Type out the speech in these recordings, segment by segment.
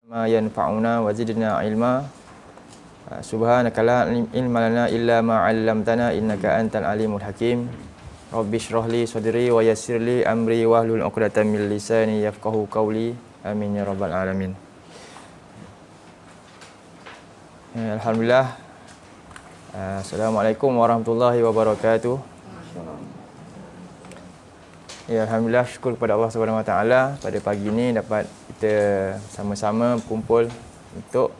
ma yanfa'una wa zidna ilma. Subhanaka la ilma lana illa ma 'allamtana innaka antal alimul hakim. Rabbi shrah li sadri wa yassir li amri wahlul 'uqdatam min lisani yafqahu qawli. Amin ya rabbal alamin. Alhamdulillah. Assalamualaikum warahmatullahi wabarakatuh. Ya, alhamdulillah, syukur kepada Allah Subhanahu Wa Taala pada pagi ini dapat kita sama-sama berkumpul untuk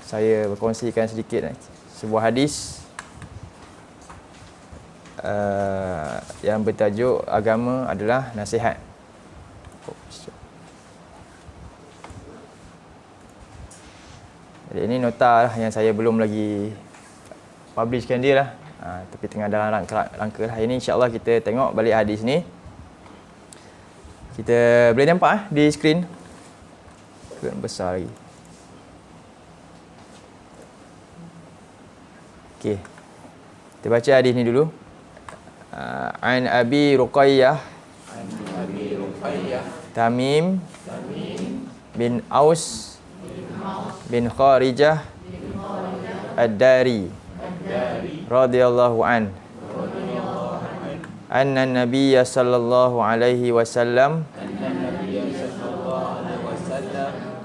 saya berkongsikan sedikit sebuah hadis yang bertajuk agama adalah nasihat. Jadi ini nota lah yang saya belum lagi publishkan dia lah. Tapi tengah dalam rangka lah. Ini insyaAllah kita tengok balik hadis ni. Kita boleh nampak di skrin. Skrin besar lagi. Okey. Kita baca hadis ni dulu. An Abi Ruqayyah Tamim bin Aus bin Kharijah Ad-Dari radhiyallahu an anna nabiyya sallallahu alaihi wasallam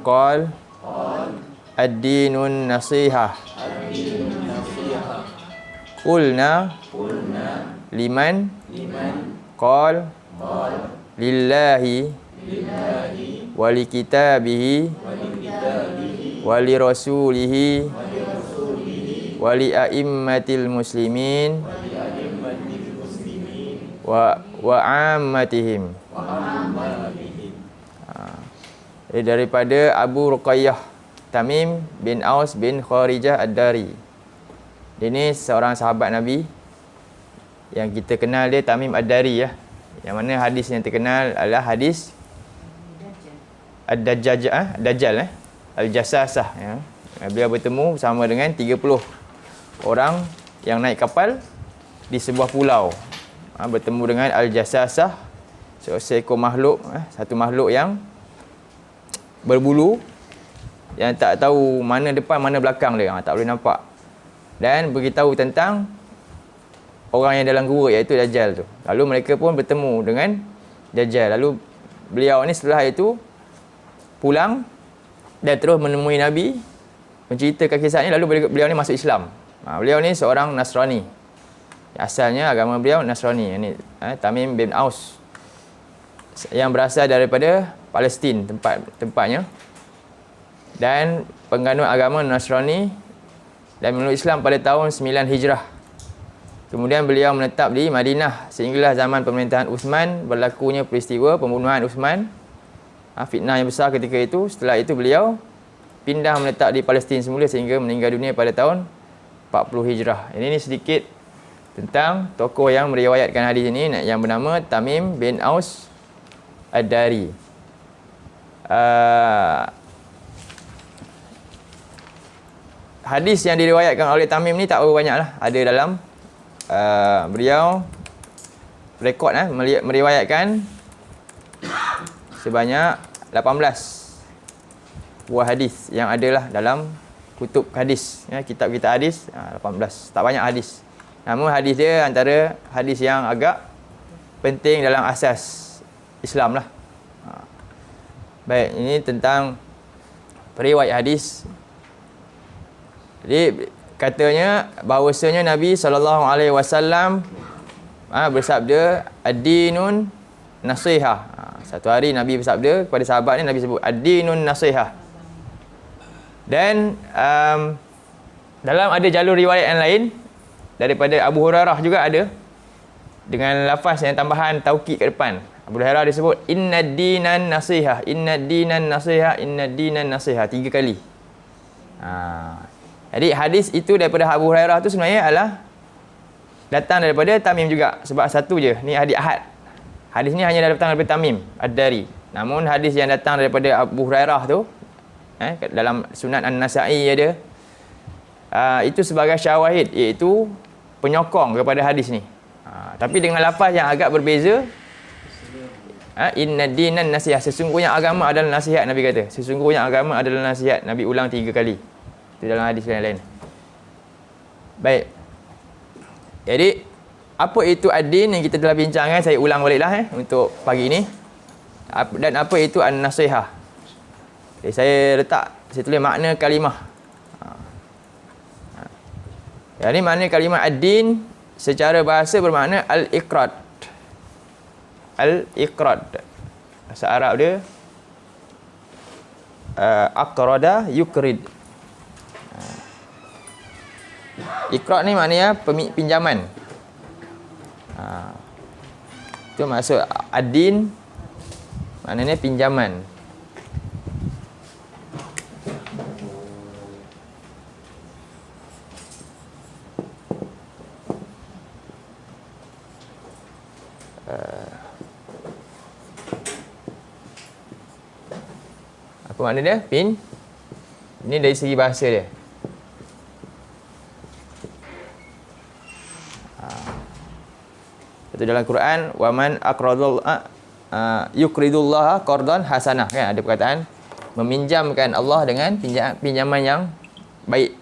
qala ad-dinun nasihah qulna liman qala lillahi wa li kitabihi wa li rasulihi wa li a'immatil muslimin wa ammatihim. Daripada Abu Ruqayyah Tamim bin Aus bin Kharijah Ad-Dari. Ini seorang sahabat Nabi yang kita kenal dia Tamim Ad-Dari ya. Yang mana hadis yang terkenal adalah hadis Ad-Dajjal Al-Jassasah ya. Beliau bertemu bersama dengan 30 orang yang naik kapal di sebuah pulau. Bertemu dengan Al-Jassasah, seekor makhluk, satu makhluk yang berbulu, yang tak tahu mana depan mana belakang dia, tak boleh nampak. Dan beritahu tentang orang yang dalam gua, iaitu Dajjal tu. Lalu mereka pun bertemu dengan Dajjal. Lalu beliau ni setelah itu pulang dan terus menemui Nabi, menceritakan kisah ni. Lalu beliau ni masuk Islam. Beliau ni seorang Nasrani. Asalnya agama beliau Nasrani. Ini Tamim bin Aus yang berasal daripada Palestin tempatnya. Dan penganut agama Nasrani dan memeluk Islam pada tahun 9 Hijrah. Kemudian beliau menetap di Madinah sehinggalah zaman pemerintahan Uthman berlakunya peristiwa pembunuhan Uthman. Fitnah yang besar ketika itu. Setelah itu beliau pindah menetap di Palestin semula sehingga meninggal dunia pada tahun 40 Hijrah. Ini sedikit tentang tokoh yang meriwayatkan hadis ini yang bernama Tamim bin Aus Ad-Dari. Hadis yang diriwayatkan oleh Tamim ni tak berapa banyak lah. Ada dalam beliau rekod meriwayatkan sebanyak 18 buah hadis yang adalah dalam kutub hadis ya, kitab-kitab hadis 18. Tak banyak hadis. Namun hadis dia antara hadis yang agak penting dalam asas Islam lah. Baik, ini tentang periwayat hadis. Jadi katanya bahawasanya Nabi SAW bersabda ad-dinun nasihah. Satu hari Nabi bersabda kepada sahabat ni, Nabi sebut ad-dinun nasihah. Dan dalam ada jalur riwayat yang lain daripada Abu Hurairah juga ada dengan lafaz yang tambahan taukid kat depan. Abu Hurairah disebut innad dinan nasihah, innad dinan nasihah, innad dinan nasihah 3 kali. Jadi hadis itu daripada Abu Hurairah tu sebenarnya adalah datang daripada Tamim juga, sebab satu je ni hadis ahad. Hadis ni hanya datang daripada Tamim Ad-Dari. Namun hadis yang datang daripada Abu Hurairah tu dalam Sunan An-Nasa'i ada itu sebagai syawahid, iaitu penyokong kepada hadis ni. Tapi dengan lafaz yang agak berbeza. Inna dinan nasihat. Sesungguhnya agama adalah nasihat, Nabi kata. Sesungguhnya agama adalah nasihat. Nabi ulang 3 kali. Itu dalam hadis yang lain. Baik. Jadi, apa itu ad-din yang kita telah bincangkan? Saya ulang baliklah untuk pagi ini. Dan apa itu an-nasihah? Jadi, saya tulis makna kalimah. Yang ini makna kalimah ad-din secara bahasa bermakna al-iqrad. Al-iqrad. Bahasa Arab dia aqrada yukrid. Iqrad ni maknanya pinjaman. Itu maksud ad-din, maknanya pinjaman. Apa makna dia? Ini dari segi bahasa dia. Itu dalam Quran, waman aqradul yukridullaha qardan hasanah, kan ada perkataan meminjamkan Allah dengan pinjaman yang baik.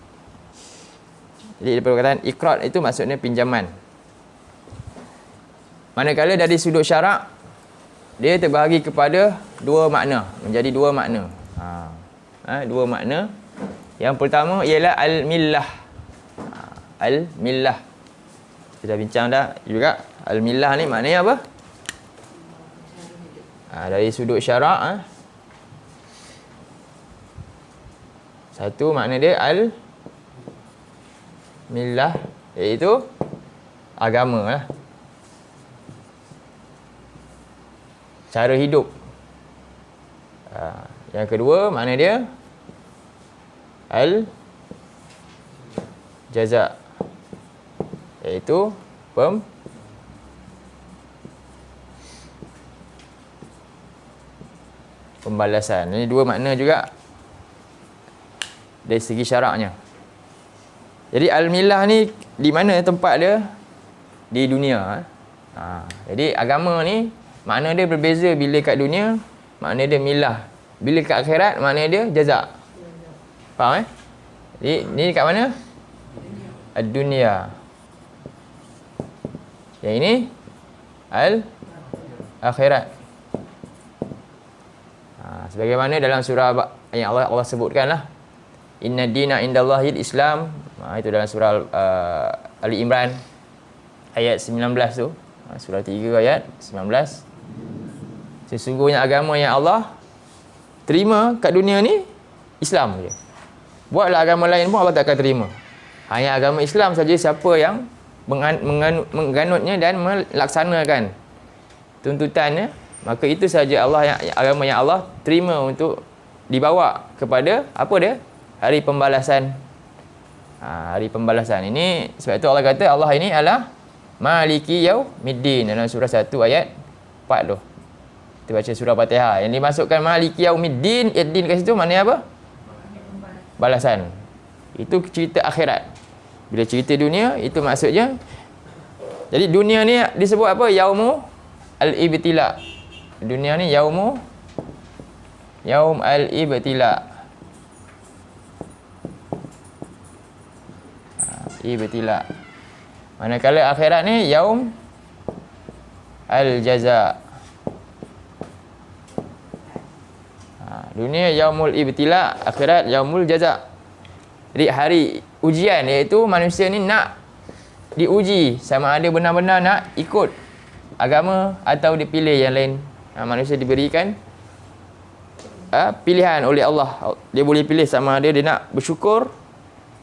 Jadi ada perkataan iqrad itu maksudnya pinjaman. Manakala dari sudut syarak dia terbahagi kepada 2 makna, menjadi 2 makna. Dua makna. Yang pertama ialah al-millah. Al-millah. Kita bincang dah juga. Al-millah ni maknanya apa? Dari sudut syarak, satu makna dia al-millah, iaitu agama lah. Cara hidup. Yang kedua makna dia al-jaza, iaitu pembalasan. Ini 2 makna juga dari segi syaraknya. Jadi al-millah ni di mana tempat dia? Di dunia. Jadi agama ni makna dia berbeza. Bila kat dunia makna dia millah, bila kat akhirat makna dia jaza. Faham Jadi ni kat mana? Ad-dunia. Yang ini al-akhirat. Sebagaimana dalam surah yang Allah sebutkanlah, inna dina indallahil Islam. Itu dalam surah Ali Imran ayat 19 tu. Surah 3 ayat 19. Sesungguhnya agama yang Allah terima kat dunia ni Islam je. Buatlah agama lain pun Allah tak akan terima. Hanya agama Islam saja siapa yang mengganutnya dan melaksanakan tuntutannya, maka itu saja agama yang Allah terima untuk dibawa kepada apa dia? Hari pembalasan. Hari pembalasan. Ini sebab itu Allah kata Allah ini adalah Maliki Yaumiddin dalam surah 1 ayat 4 tu. Kita baca surah Fatihah. Yang dimasukkan Maliki Yaumiddin, Iddin kat situ maknanya apa? Balasan. Itu cerita akhirat. Bila cerita dunia, itu maksudnya. Jadi dunia ni disebut apa? Yaumu al-ibtila. Dunia ni yaum al-ibtila. Ibtila. Manakala akhirat ni yaum al-jaza. Dunia yaumul ibtila, akhirat yaumul jaza. Jadi hari ujian, iaitu manusia ni nak diuji sama ada benar-benar nak ikut agama atau dipilih yang lain. Manusia diberikan pilihan oleh Allah. Dia boleh pilih sama ada dia nak bersyukur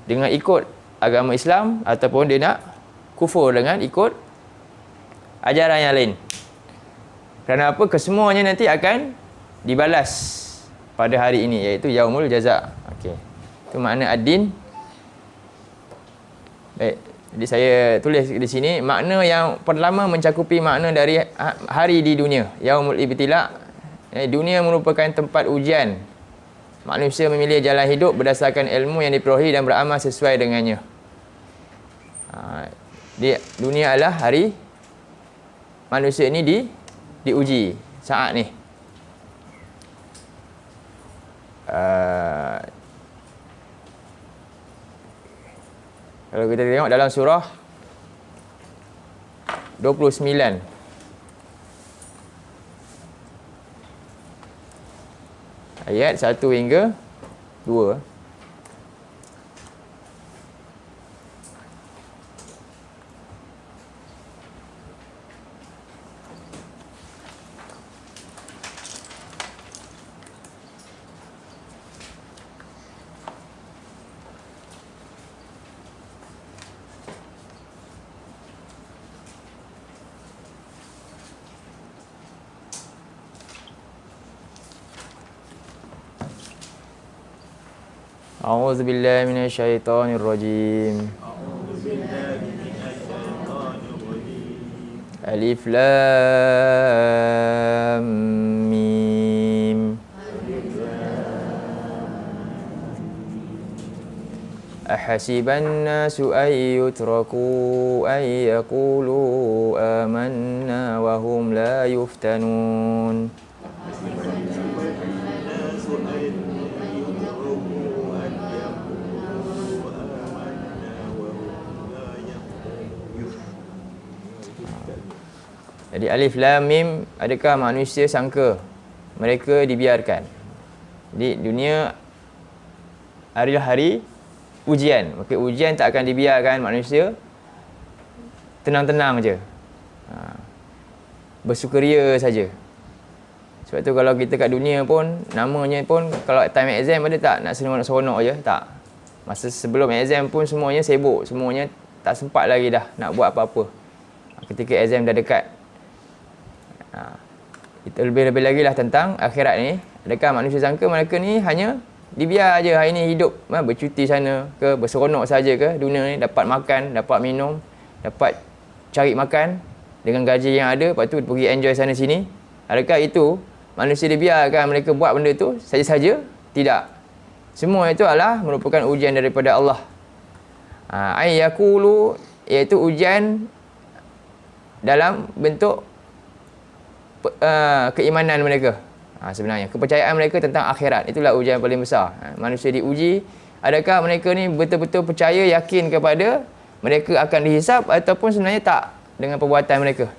dengan ikut agama Islam ataupun dia nak kufur dengan ikut ajaran yang lain. Kerana apa? Kesemuanya nanti akan dibalas pada hari ini, iaitu yaumul jaza. Okey. Itu makna ad-din. Baik. Jadi saya tulis di sini makna yang pertama mencakupi makna dari hari di dunia, yaumul ibtila. Dunia merupakan tempat ujian. Manusia memilih jalan hidup berdasarkan ilmu yang diperolehi dan beramal sesuai dengannya. Dunia adalah hari manusia ini diuji. saat ni. Kalau kita tengok dalam surah 29 ayat 1 hingga 2. A'udzu billahi minasyaitonir rajim. Alif lam mim. Ahasiban nasu ay yutraku ay yaqulu amanna wa hum la yuftanun. Jadi alif lam mim, adakah manusia sangka mereka dibiarkan? Di dunia adalah hari ujian. Maka ujian tak akan dibiarkan manusia tenang-tenang je. Bersukaria saja. Sebab tu kalau kita kat dunia pun, namanya pun kalau time exam ada tak nak seronok-seronok je? Tak. Masa sebelum exam pun semuanya sibuk. Semuanya tak sempat lagi dah nak buat apa-apa. Ketika exam dah dekat. Itu lebih-lebih lagi lah tentang akhirat ni. Adakah manusia sangka mereka ni hanya dibiar je hari ni hidup bercuti sana ke, berseronok saja ke dunia ni, dapat makan, dapat minum, dapat cari makan dengan gaji yang ada, lepas tu pergi enjoy sana sini. Adakah itu manusia dibiarkan mereka buat benda tu saja-saja? Tidak. Semua itu adalah merupakan ujian daripada Allah. Ay yaqulu, iaitu ujian dalam bentuk keimanan mereka. Sebenarnya kepercayaan mereka tentang akhirat, itulah ujian paling besar. Manusia diuji, adakah mereka ni betul-betul percaya, yakin kepada mereka akan dihisap, ataupun sebenarnya tak dengan perbuatan mereka.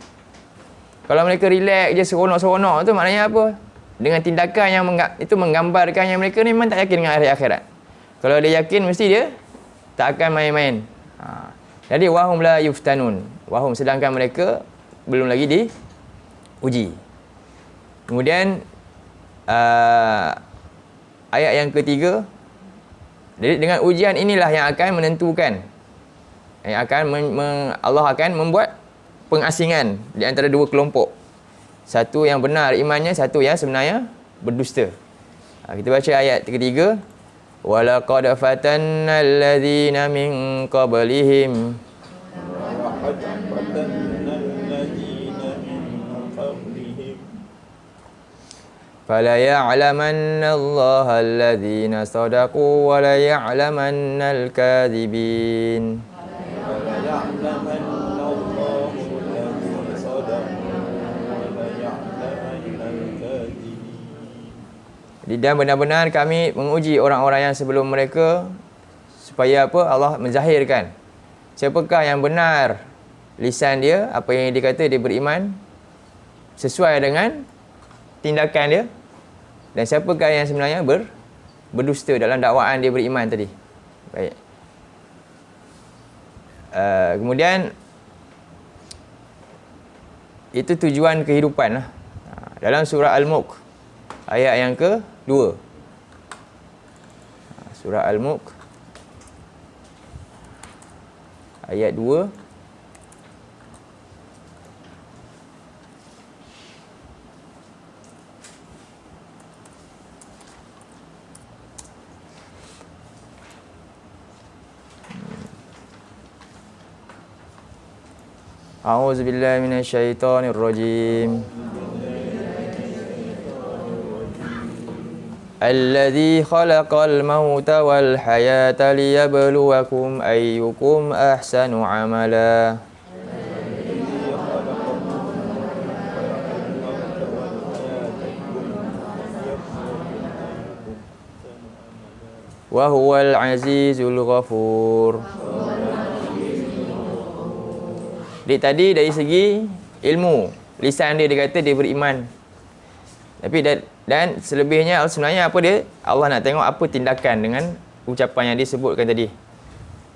Kalau mereka relax je, seronok-seronok tu maknanya apa? Dengan tindakan yang itu menggambarkan yang mereka ni memang tak yakin dengan hari akhirat. Kalau dia yakin, mesti dia tak akan main-main. Jadi wahum la yuftanun, wahum, sedangkan mereka belum lagi diuji. Kemudian ayat yang ketiga, jadi dengan ujian inilah yang akan menentukan, yang akan Allah akan membuat pengasingan di antara dua kelompok. Satu yang benar imannya, satu yang sebenarnya berdusta. Kita baca ayat ketiga. Walaqad fatanna alladhina min qablihim fala ya'lamanna Allaha alladhina sadaqu wa la ya'lamanna al-kadhibin. Dan benar-benar kami menguji orang-orang yang sebelum mereka, supaya apa? Allah menzahirkan siapakah yang benar lisan dia, apa yang dia kata dia beriman sesuai dengan tindakan dia, dan siapakah yang sebenarnya berdusta dalam dakwaan dia beriman tadi. Baik. Kemudian itu tujuan kehidupan lah. Dalam surah Al-Mulk ayat yang ke-2. Surah Al-Mulk ayat 2. A'udzu billahi minasyaitonir rajim. Alladzi khalaqal mauta wal hayata liyabluwakum ayyukum ahsanu amala. wa huwal azizul ghafur. Dia tadi dari segi ilmu, lisan dia kata dia beriman. Tapi dan selebihnya sebenarnya apa dia? Allah nak tengok apa tindakan dengan ucapan yang disebutkan tadi.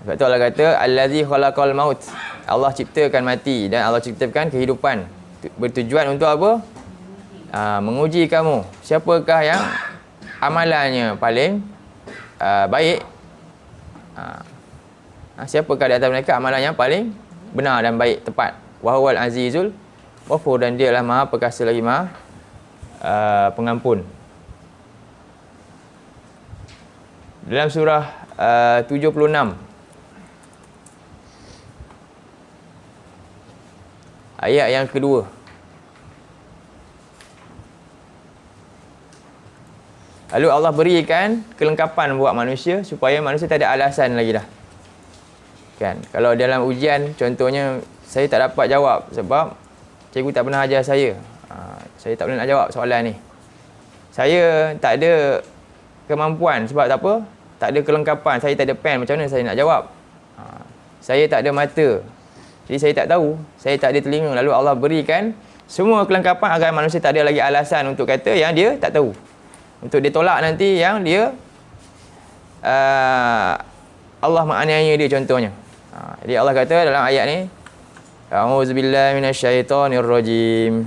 Sebab tu Allah kata allazi khalaqal maut. Allah ciptakan mati dan Allah ciptakan kehidupan. Bertujuan untuk apa? Menguji kamu. Siapakah yang amalannya paling baik? Siapakah di antara mereka amalan yang paling benar dan baik, tepat? Wa huwal azizul ghafur, dan dia adalah Maha Perkasa lagi Maha pengampun. Dalam surah 76 ayat yang kedua, lalu Allah berikan kelengkapan buat manusia supaya manusia tak ada alasan lagi dah. Kan? Kalau dalam ujian contohnya saya tak dapat jawab sebab cikgu tak pernah ajar saya. Saya tak boleh nak jawab soalan ni. Saya tak ada kemampuan sebab tak apa? Tak ada kelengkapan. Saya tak ada pen. Macam mana saya nak jawab? Saya tak ada mata. Jadi saya tak tahu. Saya tak ada telinga. Lalu Allah berikan semua kelengkapan agar manusia tak ada lagi alasan untuk kata yang dia tak tahu. Untuk dia tolak nanti yang dia Allah menganiaya dia contohnya. Jadi Allah kata dalam ayat ni, a'udzubillahi minasyaitonirrajim.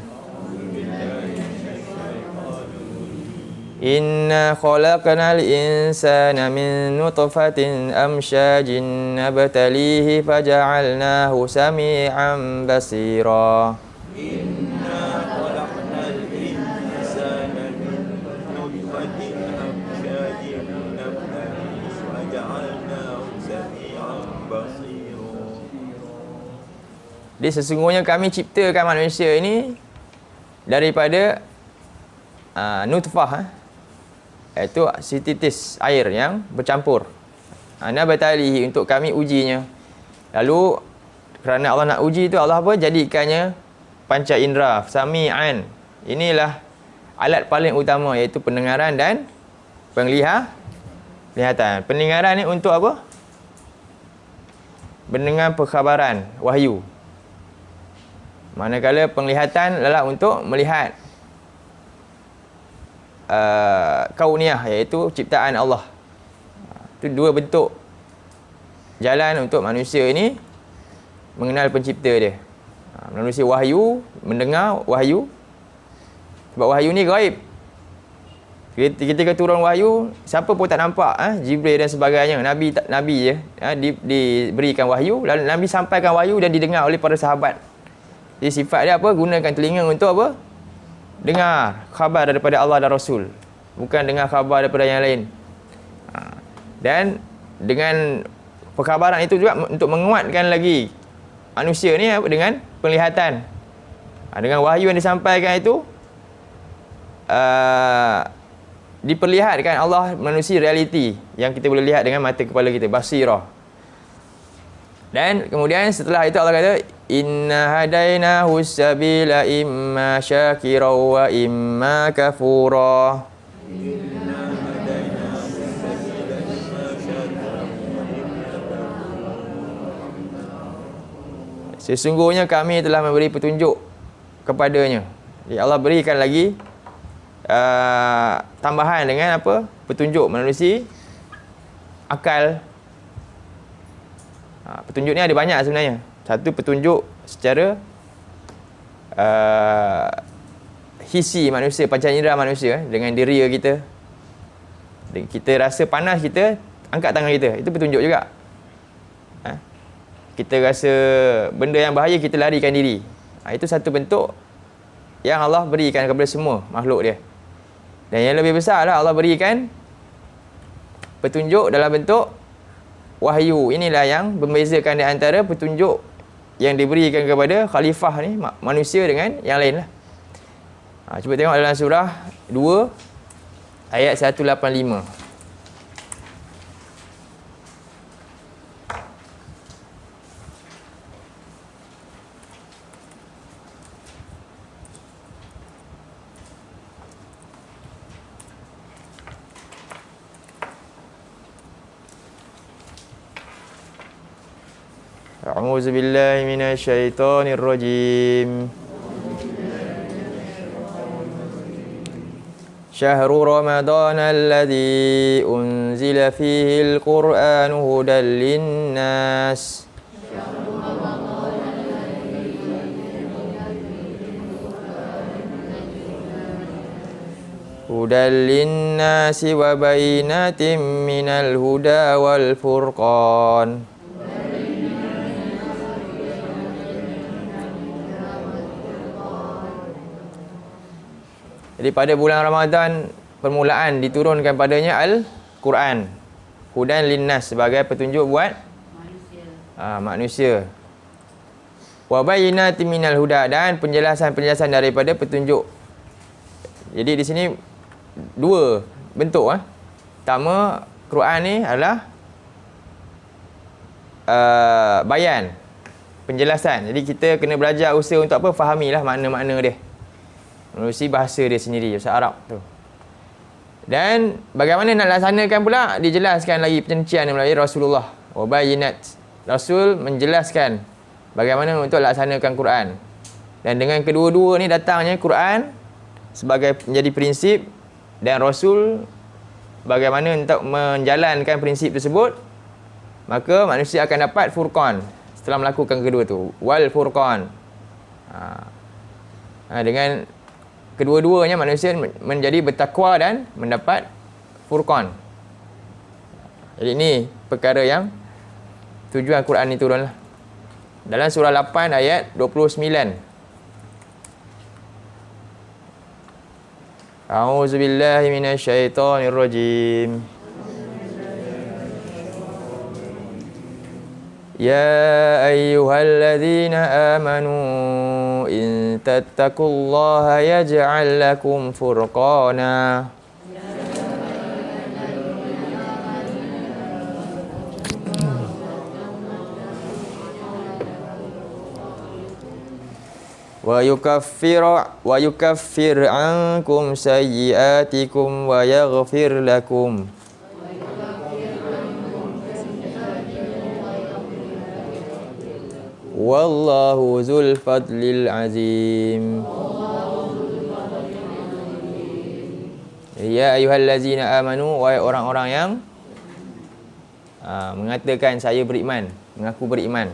Inna khalaqnal insana min nutfatin amsyajin nabtalihi faja'alnahu sami'an basira. Inna khalaqnal insana min nutfatin amsyajin nabtalihi faja'alnahu sami'an basira. Jadi sesungguhnya kami ciptakan manusia ini daripada nutfah, iaitu setitis air yang bercampur. Nabtalihi, untuk kami ujinya. Lalu kerana Allah nak uji tu, Allah apa? Jadikannya panca indera, sami'an. Inilah alat paling utama, iaitu pendengaran dan penglihatan. Pendengaran ni untuk apa? Mendengar perkhabaran, wahyu. Manakala penglihatan adalah untuk melihat kauniyah, iaitu ciptaan Allah. Itu dua bentuk jalan untuk manusia ini mengenal pencipta dia. Manusia wahyu, mendengar wahyu. Sebab wahyu ni gaib. Ketika turun wahyu, siapa pun tak nampak. Jibril dan sebagainya. Nabi je diberikan wahyu, lalu Nabi sampaikan wahyu dan didengar oleh para sahabat. Jadi sifat dia apa? Gunakan telinga untuk apa? Dengar khabar daripada Allah dan Rasul, bukan dengar khabar daripada yang lain. Dan dengan perkhabaran itu juga untuk menguatkan lagi manusia ni dengan penglihatan. Dengan wahyu yang disampaikan itu diperlihatkan Allah manusia realiti yang kita boleh lihat dengan mata kepala kita, basirah. Dan kemudian setelah itu Allah kata, inna hadainahu sabila imma syakira wa imma kafura. Sesungguhnya kami telah memberi petunjuk kepadanya. Jadi Allah berikan lagi tambahan dengan apa? Petunjuk manusia, akal. Petunjuk ni ada banyak sebenarnya. Satu, petunjuk secara hisi manusia, panca indera manusia, dengan diri kita. Kita rasa panas, kita angkat tangan kita. Itu petunjuk juga. Kita rasa benda yang bahaya, kita larikan diri. Itu satu bentuk yang Allah berikan kepada semua makhluk dia. Dan yang lebih besar lah, Allah berikan petunjuk dalam bentuk wahyu. Inilah yang membezakan di antara petunjuk yang diberikan kepada khalifah ni, manusia, dengan yang lain lah. Cuba tengok dalam surah 2 ayat 185. A'udzu billahi minasyaitonir rajim. Syahrul Ramadan alladzi unzila fihi al-Qur'anu hudan lin-nas. Hudan lin-nasi wa bayyinatin minal huda wal furqan. Jadi pada bulan Ramadan permulaan diturunkan padanya Al-Quran. Hudan linnas sebagai petunjuk buat manusia. Wa bayyinatin minal huda dan penjelasan-penjelasan daripada petunjuk. Jadi di sini dua bentuk. Pertama, Quran ni adalah bayan, penjelasan. Jadi kita kena belajar usaha untuk apa? Fahamilah makna-makna dia. Melalui bahasa dia sendiri, bahasa Arab tu. Dan bagaimana nak laksanakan pula, dijelaskan lagi perincian melalui Rasulullah. Wa bayyinat. Rasul menjelaskan bagaimana untuk laksanakan Quran. Dan dengan kedua-dua ni datangnya Quran sebagai menjadi prinsip dan Rasul bagaimana untuk menjalankan prinsip tersebut, maka manusia akan dapat furqan setelah melakukan kedua tu. Wal furqan. Dengan kedua-duanya manusia menjadi bertakwa dan mendapat furqan. Jadi ini perkara yang tujuan Quran ni turunlah. Dalam surah 8 ayat 29. A'udzu billahi minasyaitonir rajim. Ya ayyuhalladzina amanu in tattaqullaha yaj'al lakum furqana. Wa yukaffir ankum sayyi'atikum wa yaghfir lakum. Wallahu zul fadlil azim. Ya ayyuhallazina amanu, wahai orang-orang yang mengatakan saya beriman, mengaku beriman.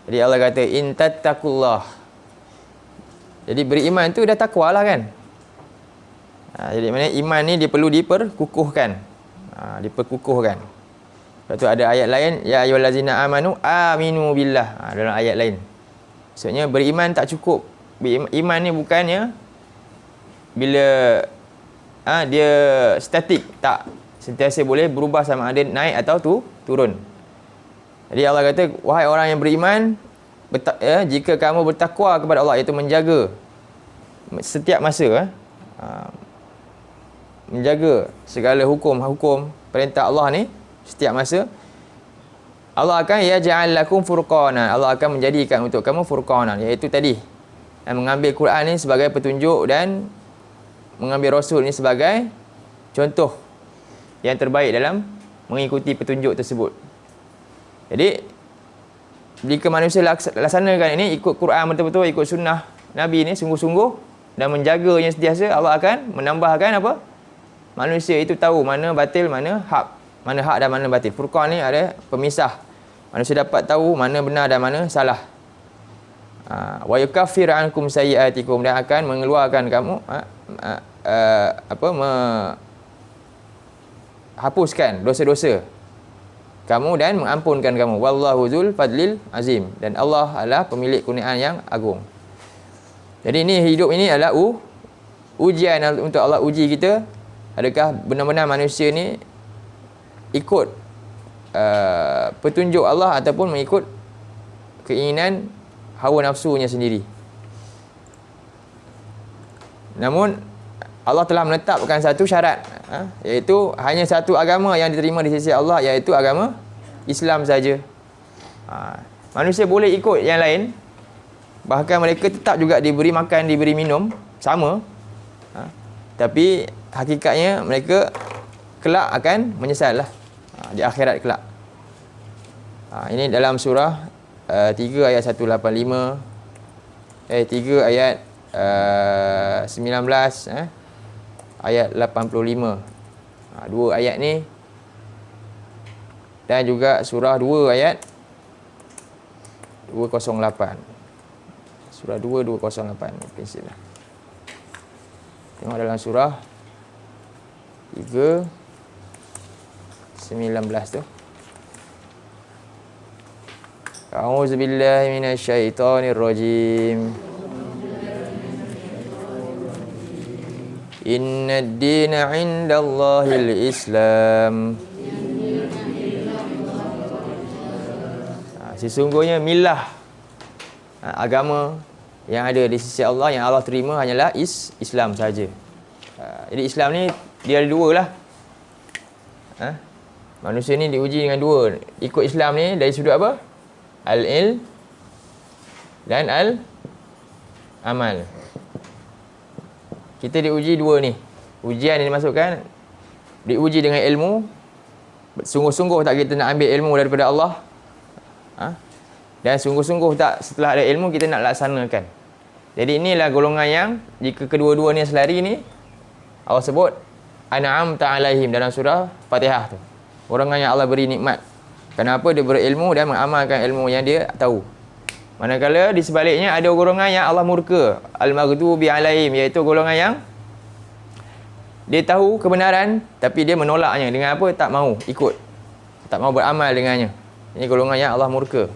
Jadi Allah kata in tattaqullah. Jadi beriman tu dah takwa lah kan. Jadi mana iman ni dia perlu diperkukuhkan. Diperkukuhkan. Lepas tu ada ayat lain, ya ayyuhallazina amanu aminu billah. Dalam ayat lain. Maksudnya beriman tak cukup. Iman ni bukannya bila dia statik, tak. Sentiasa boleh berubah sama ada naik atau turun. Jadi Allah kata, wahai orang yang beriman, jika kamu bertakwa kepada Allah, iaitu menjaga setiap masa, menjaga segala hukum perintah Allah ni setiap masa, Allah akan yaj'al lakum furqana. Allah akan menjadikan untuk kamu furqana, iaitu tadi mengambil Quran ni sebagai petunjuk dan mengambil Rasul ni sebagai contoh yang terbaik dalam mengikuti petunjuk tersebut. Jadi jika manusia laksanakan ini, ikut Quran betul-betul, ikut sunnah Nabi ni sungguh-sungguh dan menjaganya sentiasa, Allah akan menambahkan apa? Manusia itu tahu mana batil, mana hak dan mana batil. Furqan ni ada pemisah. Manusia dapat tahu mana benar dan mana salah. Wa yukaffir ankum sayyi'atikum, dan akan mengeluarkan kamu hapuskan dosa-dosa kamu dan mengampunkan kamu. Wallahu zul fadlil azim, dan Allah adalah pemilik kurniaan yang agung. Jadi ini hidup ini adalah ujian untuk Allah uji kita. Adakah benar-benar manusia ni ikut petunjuk Allah ataupun mengikut keinginan hawa nafsunya sendiri. Namun Allah telah menetapkan satu syarat, iaitu hanya satu agama yang diterima di sisi Allah, iaitu agama Islam saja. Manusia boleh ikut yang lain, bahkan mereka tetap juga diberi makan, diberi minum sama, tapi hakikatnya mereka kelak akan menyesal lah di akhirat kelak. Ini dalam surah 3 ayat 185, 3 ayat 19, ayat 85. Dua ayat ni, dan juga surah 2 ayat 208. Surah 2 208 prinsipnya. Tengok dalam surah 3 19 tu. A'udzubillahi minasyaitonirrajim. Inna ad-dina 'indallahil Islam. Sesungguhnya milah, agama yang ada di sisi Allah, yang Allah terima hanyalah Islam saja. Jadi Islam ni dia ada dua lah. Manusia ni diuji dengan dua. Ikut Islam ni dari sudut apa? Al-ilm dan al-amal. Kita diuji dua ni. Ujian yang dimasukkan, diuji dengan ilmu. Sungguh-sungguh tak kita nak ambil ilmu daripada Allah? Dan sungguh-sungguh tak setelah ada ilmu kita nak laksanakan? Jadi inilah golongan yang, jika kedua-dua ni selari ni, Allah sebut an'amta alaihim dalam surah Fatihah tu. Golongan yang Allah beri nikmat. Kenapa? Dia berilmu dan mengamalkan ilmu yang dia tahu. Manakala di sebaliknya ada golongan yang Allah murka, al-maghdubi alaihim, iaitu golongan yang dia tahu kebenaran tapi dia menolaknya. Dengan apa? Tak mau ikut, tak mau beramal dengannya. Ini golongan yang Allah murka.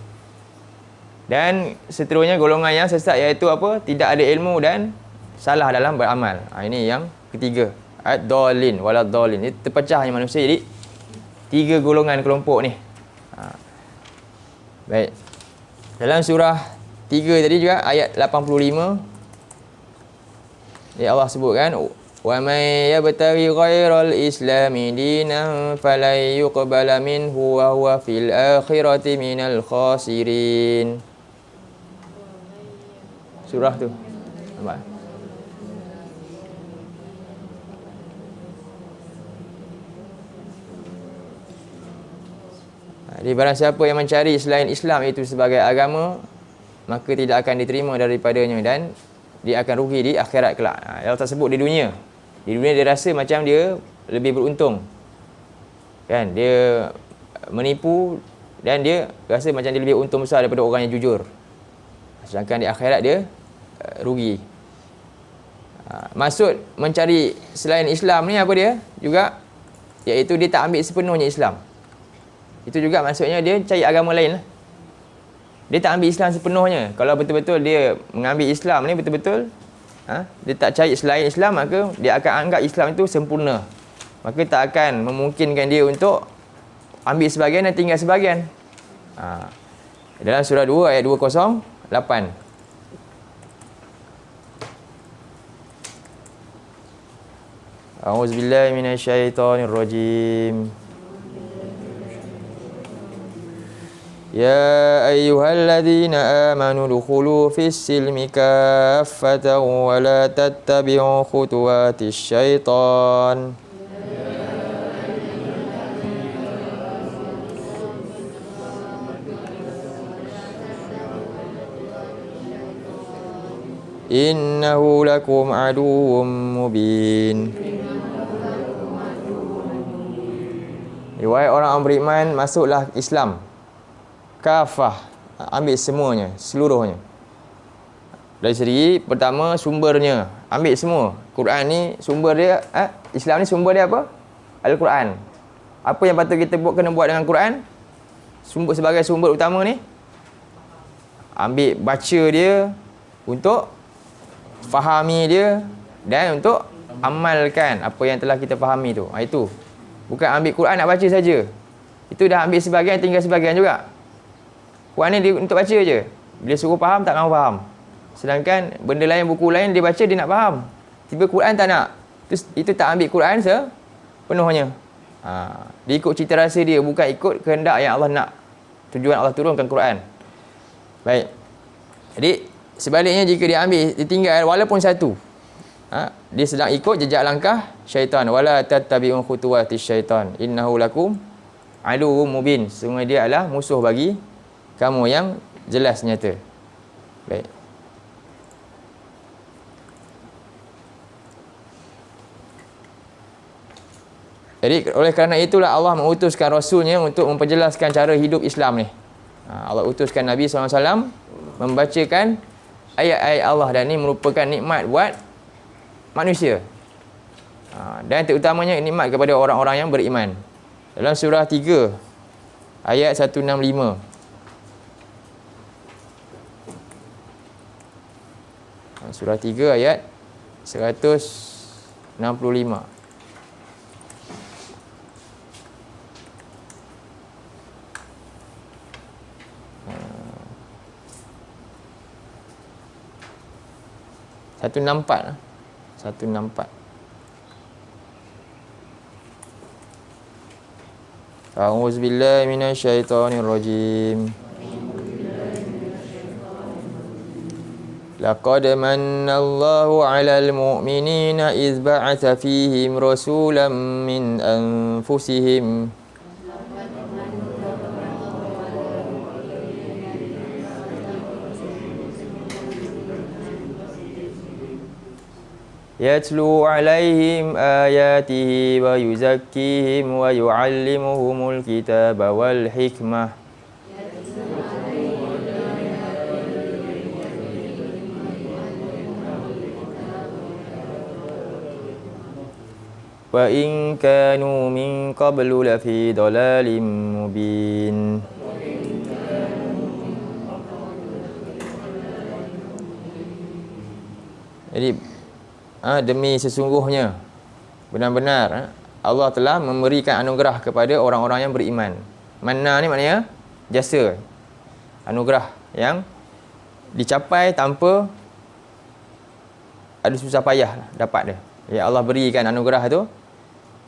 Dan seterusnya golongan yang sesat, iaitu apa? Tidak ada ilmu dan salah dalam beramal. Ini yang ketiga. Ad-dhalin walad-dhalin. Ini terpecahnya manusia jadi 3 golongan kelompok ni. Baik. Dalam surah 3 tadi juga ayat 85, ya Allah sebutkan wa may yabtaghi ghairal islami dinan falan yuqbala minhu wa huwa fil akhirati minal khasirin. Surah tu. Nampak? Jadi barang siapa yang mencari selain Islam itu sebagai agama, maka tidak akan diterima daripadanya dan dia akan rugi di akhirat kelak. Allah tak sebut di dunia. Di dunia dia rasa macam dia lebih beruntung. Kan? Dia menipu dan dia rasa macam dia lebih untung besar daripada orang yang jujur. Sedangkan di akhirat dia rugi. Maksud mencari selain Islam ni apa dia? Juga iaitu dia tak ambil sepenuhnya Islam. Itu juga maksudnya dia cari agama lain lah. Dia tak ambil Islam sepenuhnya. Kalau betul-betul dia mengambil Islam ni betul-betul, dia tak cari selain Islam, maka dia akan anggap Islam itu sempurna. Maka tak akan memungkinkan dia untuk ambil sebahagian dan tinggal sebahagian. Dalam surah 2 ayat 208. A'udzubillahi minasyaitonirrajim. Ya ayyuhalladzina amanu dukhulu fis silmi kaffatan wa la tattabi'u khutuwatis syaitan. Innahu lakum aduwwum mubin. Wahai orang beriman, masuklah Islam. Kafah, ambil semuanya, seluruhnya. Dari segi pertama sumbernya, ambil semua. Quran ni sumber dia, Islam ni sumber dia apa? Al-Quran. Apa yang patut kita kena buat dengan Quran? Sebagai sumber utama ni, ambil baca dia, untuk fahami dia dan untuk amalkan apa yang telah kita fahami tu. Itu. Bukan ambil Quran nak baca saja. Itu dah ambil sebahagian, tinggal sebahagian juga. Quran ni dia untuk baca je. Bila suruh faham, tak mahu faham. Sedangkan benda lain, buku lain dia baca, dia nak faham. Tiba Quran tak nak. Itu tak ambil Quran sepenuhnya. Dia ikut cita rasa dia, bukan ikut kehendak yang Allah nak. Tujuan Allah turunkan Quran. Baik. Jadi sebaliknya jika dia ambil, dia tinggal walaupun satu, dia sedang ikut jejak langkah syaitan. Wala tattabi'u khutuwatis syaitan innahu lakum aduwwum mubin. Sesungguhnya dia adalah musuh bagi kamu yang jelas nyata. Baik. Jadi oleh kerana itulah Allah mengutuskan Rasulnya untuk memperjelaskan cara hidup Islam ni. Allah utuskan Nabi SAW membacakan ayat-ayat Allah, dan ini merupakan nikmat buat manusia. Dan terutamanya nikmat kepada orang-orang yang beriman. Dalam surah 3 ayat 165. Surah 3 ayat 165. Satu nampak. A'udzubillahi minasyaitonirrajim. Laqad mannallahu 'alal mu'minina idz ba'atha fihim rasulan min anfusihim yatlu 'alaihim ayatihi wa yuzakkihim wa yu'allimuhumul kitaba wal hikmah wa in kanu min qablu lafi dhalalin mubin. Jadi demi sesungguhnya benar-benar Allah telah memberikan anugerah kepada orang-orang yang beriman. Manna ni maknanya jasa, anugerah yang dicapai tanpa ada susah payah dapat dia. Ya, Allah berikan anugerah tu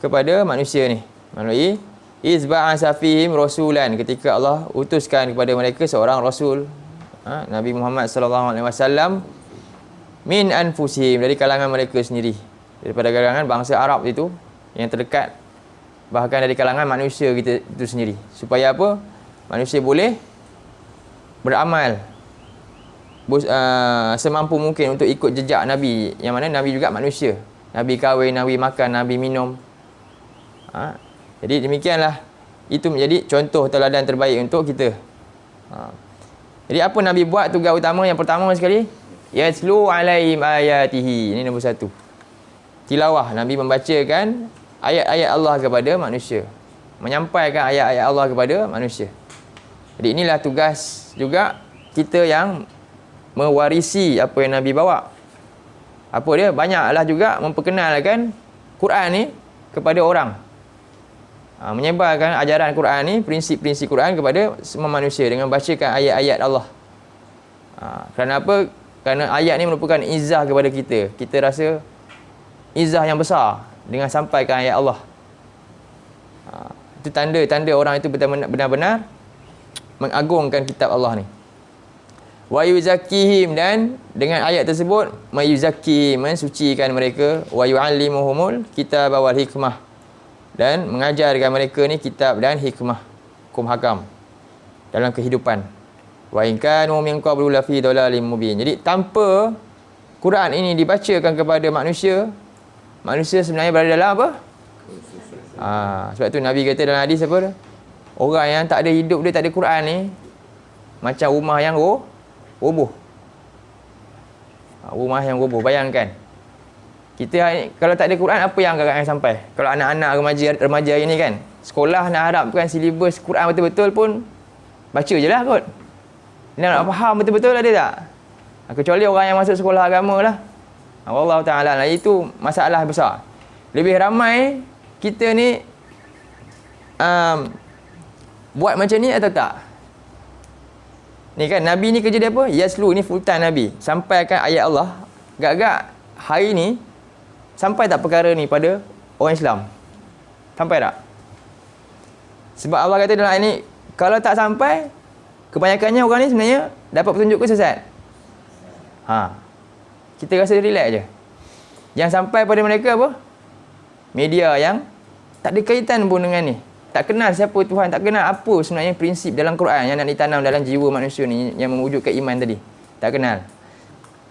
kepada manusia ni melalui izba'asa fihim rasulan, ketika Allah utuskan kepada mereka seorang rasul, Nabi Muhammad sallallahu alaihi wasallam, min anfusihim, dari kalangan mereka sendiri, daripada kalangan bangsa Arab itu yang terdekat, bahkan dari kalangan manusia kita itu sendiri, supaya apa? Manusia boleh beramal semampu mungkin untuk ikut jejak Nabi, yang mana Nabi juga manusia. Nabi kahwin, Nabi makan, Nabi minum. Jadi demikianlah, itu menjadi contoh teladan terbaik untuk kita. Jadi apa Nabi buat? Tugas utama yang pertama sekali, yatlu 'alaihim ayatihi. Ini nombor 1. Tilawah, Nabi membacakan ayat-ayat Allah kepada manusia, menyampaikan ayat-ayat Allah kepada manusia. Jadi inilah tugas juga kita yang mewarisi apa yang Nabi bawa. Apa dia? Banyaklah juga memperkenalkan Quran ni kepada orang. Menyebarkan ajaran Quran ni, prinsip-prinsip Quran kepada semua manusia dengan bacakan ayat-ayat Allah. Kerana apa? Kerana ayat ni merupakan izzah kepada kita. Kita rasa izzah yang besar dengan sampaikan ayat Allah. Itu tanda-tanda orang itu benar-benar mengagungkan kitab Allah ni. Wa yuzakkihim, dan dengan ayat tersebut mayuzakkihim, mensucikan mereka, wa yu'allimuhumul kitaba wal hikmah, dan mengajarkan mereka ni kitab dan hikmah, hukum hakam dalam kehidupan. Wa in kanu min qablu lafi dhalalin mubin. Jadi tanpa Quran ini dibacakan kepada manusia, manusia sebenarnya berada dalam apa? Sebab tu Nabi kata dalam hadis apa? Orang yang tak ada hidup dia, tak ada Quran ni, macam rumah yang roboh. Rumah yang roboh. Bayangkan, kita kalau tak ada Quran, apa yang akan sampai? Kalau anak-anak remaja hari ni kan, sekolah nak harapkan silibus Quran betul-betul pun baca je lah kot. Dia nak faham betul-betul ada tak? Kecuali orang yang masuk sekolah agama lah. Allah Ta'ala, itu masalah besar. Lebih ramai kita ni buat macam ni atau tak? Ni kan, Nabi ni kerja dia apa? Yaslu, ni full time Nabi. Sampaikan ayat Allah. Gak-gak hari ni, sampai tak perkara ni pada orang Islam? Sampai tak? Sebab Allah kata dalam ayat ni, kalau tak sampai, kebanyakannya orang ni sebenarnya dapat petunjuk ke sesat? Kita rasa relax je. Yang sampai pada mereka apa? Media yang tak ada kaitan pun dengan ni. tak kenal siapa Tuhan, tak kenal apa sebenarnya prinsip dalam Quran yang nak ditanam dalam jiwa manusia ni yang mewujudkan iman tadi. Tak kenal.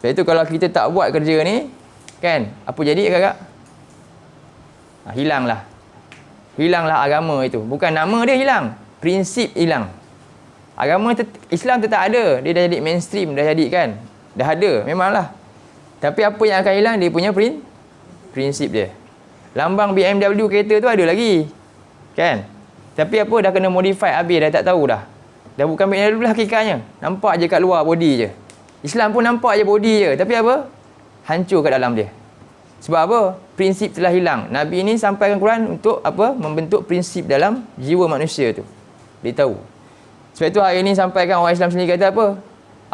Sebab itu kalau kita tak buat kerja ni, kan, apa jadi kakak? Hilanglah. Hilanglah agama itu. Bukan nama dia hilang, prinsip hilang. Agama Islam tetap ada, dia dah jadi mainstream, dah jadi kan. Dah ada, memanglah. Tapi apa yang akan hilang, dia punya prinsip dia. Lambang BMW kereta tu ada lagi. Kan? Tapi apa, dah kena modify habis, dah tak tahu dah. Dah bukan BMW lah hakikatnya. Nampak je kat luar body je. Islam pun nampak je body je. Tapi apa? Hancur kat dalam dia. Sebab apa? Prinsip telah hilang. Nabi ni sampaikan Quran untuk apa? Membentuk prinsip dalam jiwa manusia tu. Dia tahu. Sebab itu hari ni sampaikan orang Islam sendiri kata apa?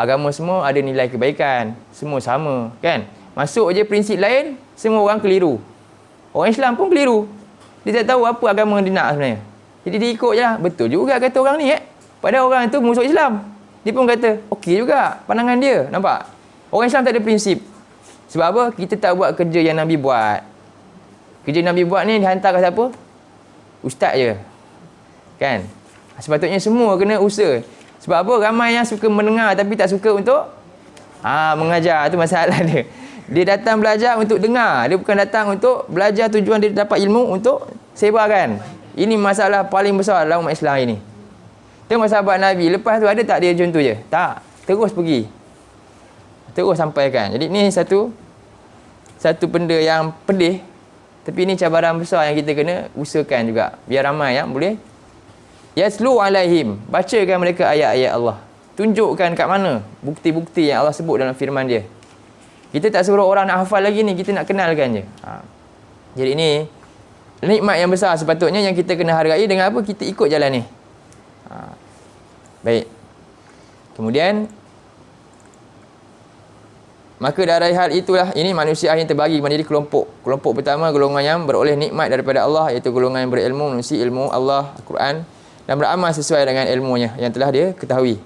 Agama semua ada nilai kebaikan. Semua sama. Kan? Masuk je prinsip lain, semua orang keliru. Orang Islam pun keliru. Dia tak tahu apa agama dia nak sebenarnya. Jadi dia ikut je lah. Betul juga kata orang ni Padahal orang tu musuh Islam. Dia pun kata, okey juga pandangan dia. Nampak? Orang Islam tak ada prinsip. Sebab apa? Kita tak buat kerja yang Nabi buat. Kerja Nabi buat ni dihantar ke siapa? Ustaz je. Kan? Sepatutnya semua kena usaha. Sebab apa? Ramai yang suka mendengar tapi tak suka untuk mengajar. Itu masalah dia. Dia datang belajar untuk dengar. Dia bukan datang untuk belajar, tujuan dia dapat ilmu untuk sebarkan. Ini masalah paling besar dalam umat Islam ini. Tengok sahabat Nabi. Lepas tu ada tak dia macam tu je? Tak. Terus pergi. Terus sampaikan. Jadi ni satu benda yang pedih. Tapi ini cabaran besar yang kita kena usahakan juga. Biar ramai yang boleh. Yaslu alaihim. Bacakan mereka ayat-ayat Allah. Tunjukkan kat mana bukti-bukti yang Allah sebut dalam firman dia. Kita tak suruh orang nak hafal lagi ni. Kita nak kenalkan je. Jadi ini nikmat yang besar sepatutnya yang kita kena hargai. Dengan apa? Kita ikut jalan ni. Baik. Kemudian maka dari hal itulah ini manusia yang terbagi menjadi kelompok. Kelompok pertama golongan yang beroleh nikmat daripada Allah, iaitu golongan yang berilmu, menerusi ilmu Allah, Al-Quran dan beramal sesuai dengan ilmunya yang telah dia ketahui.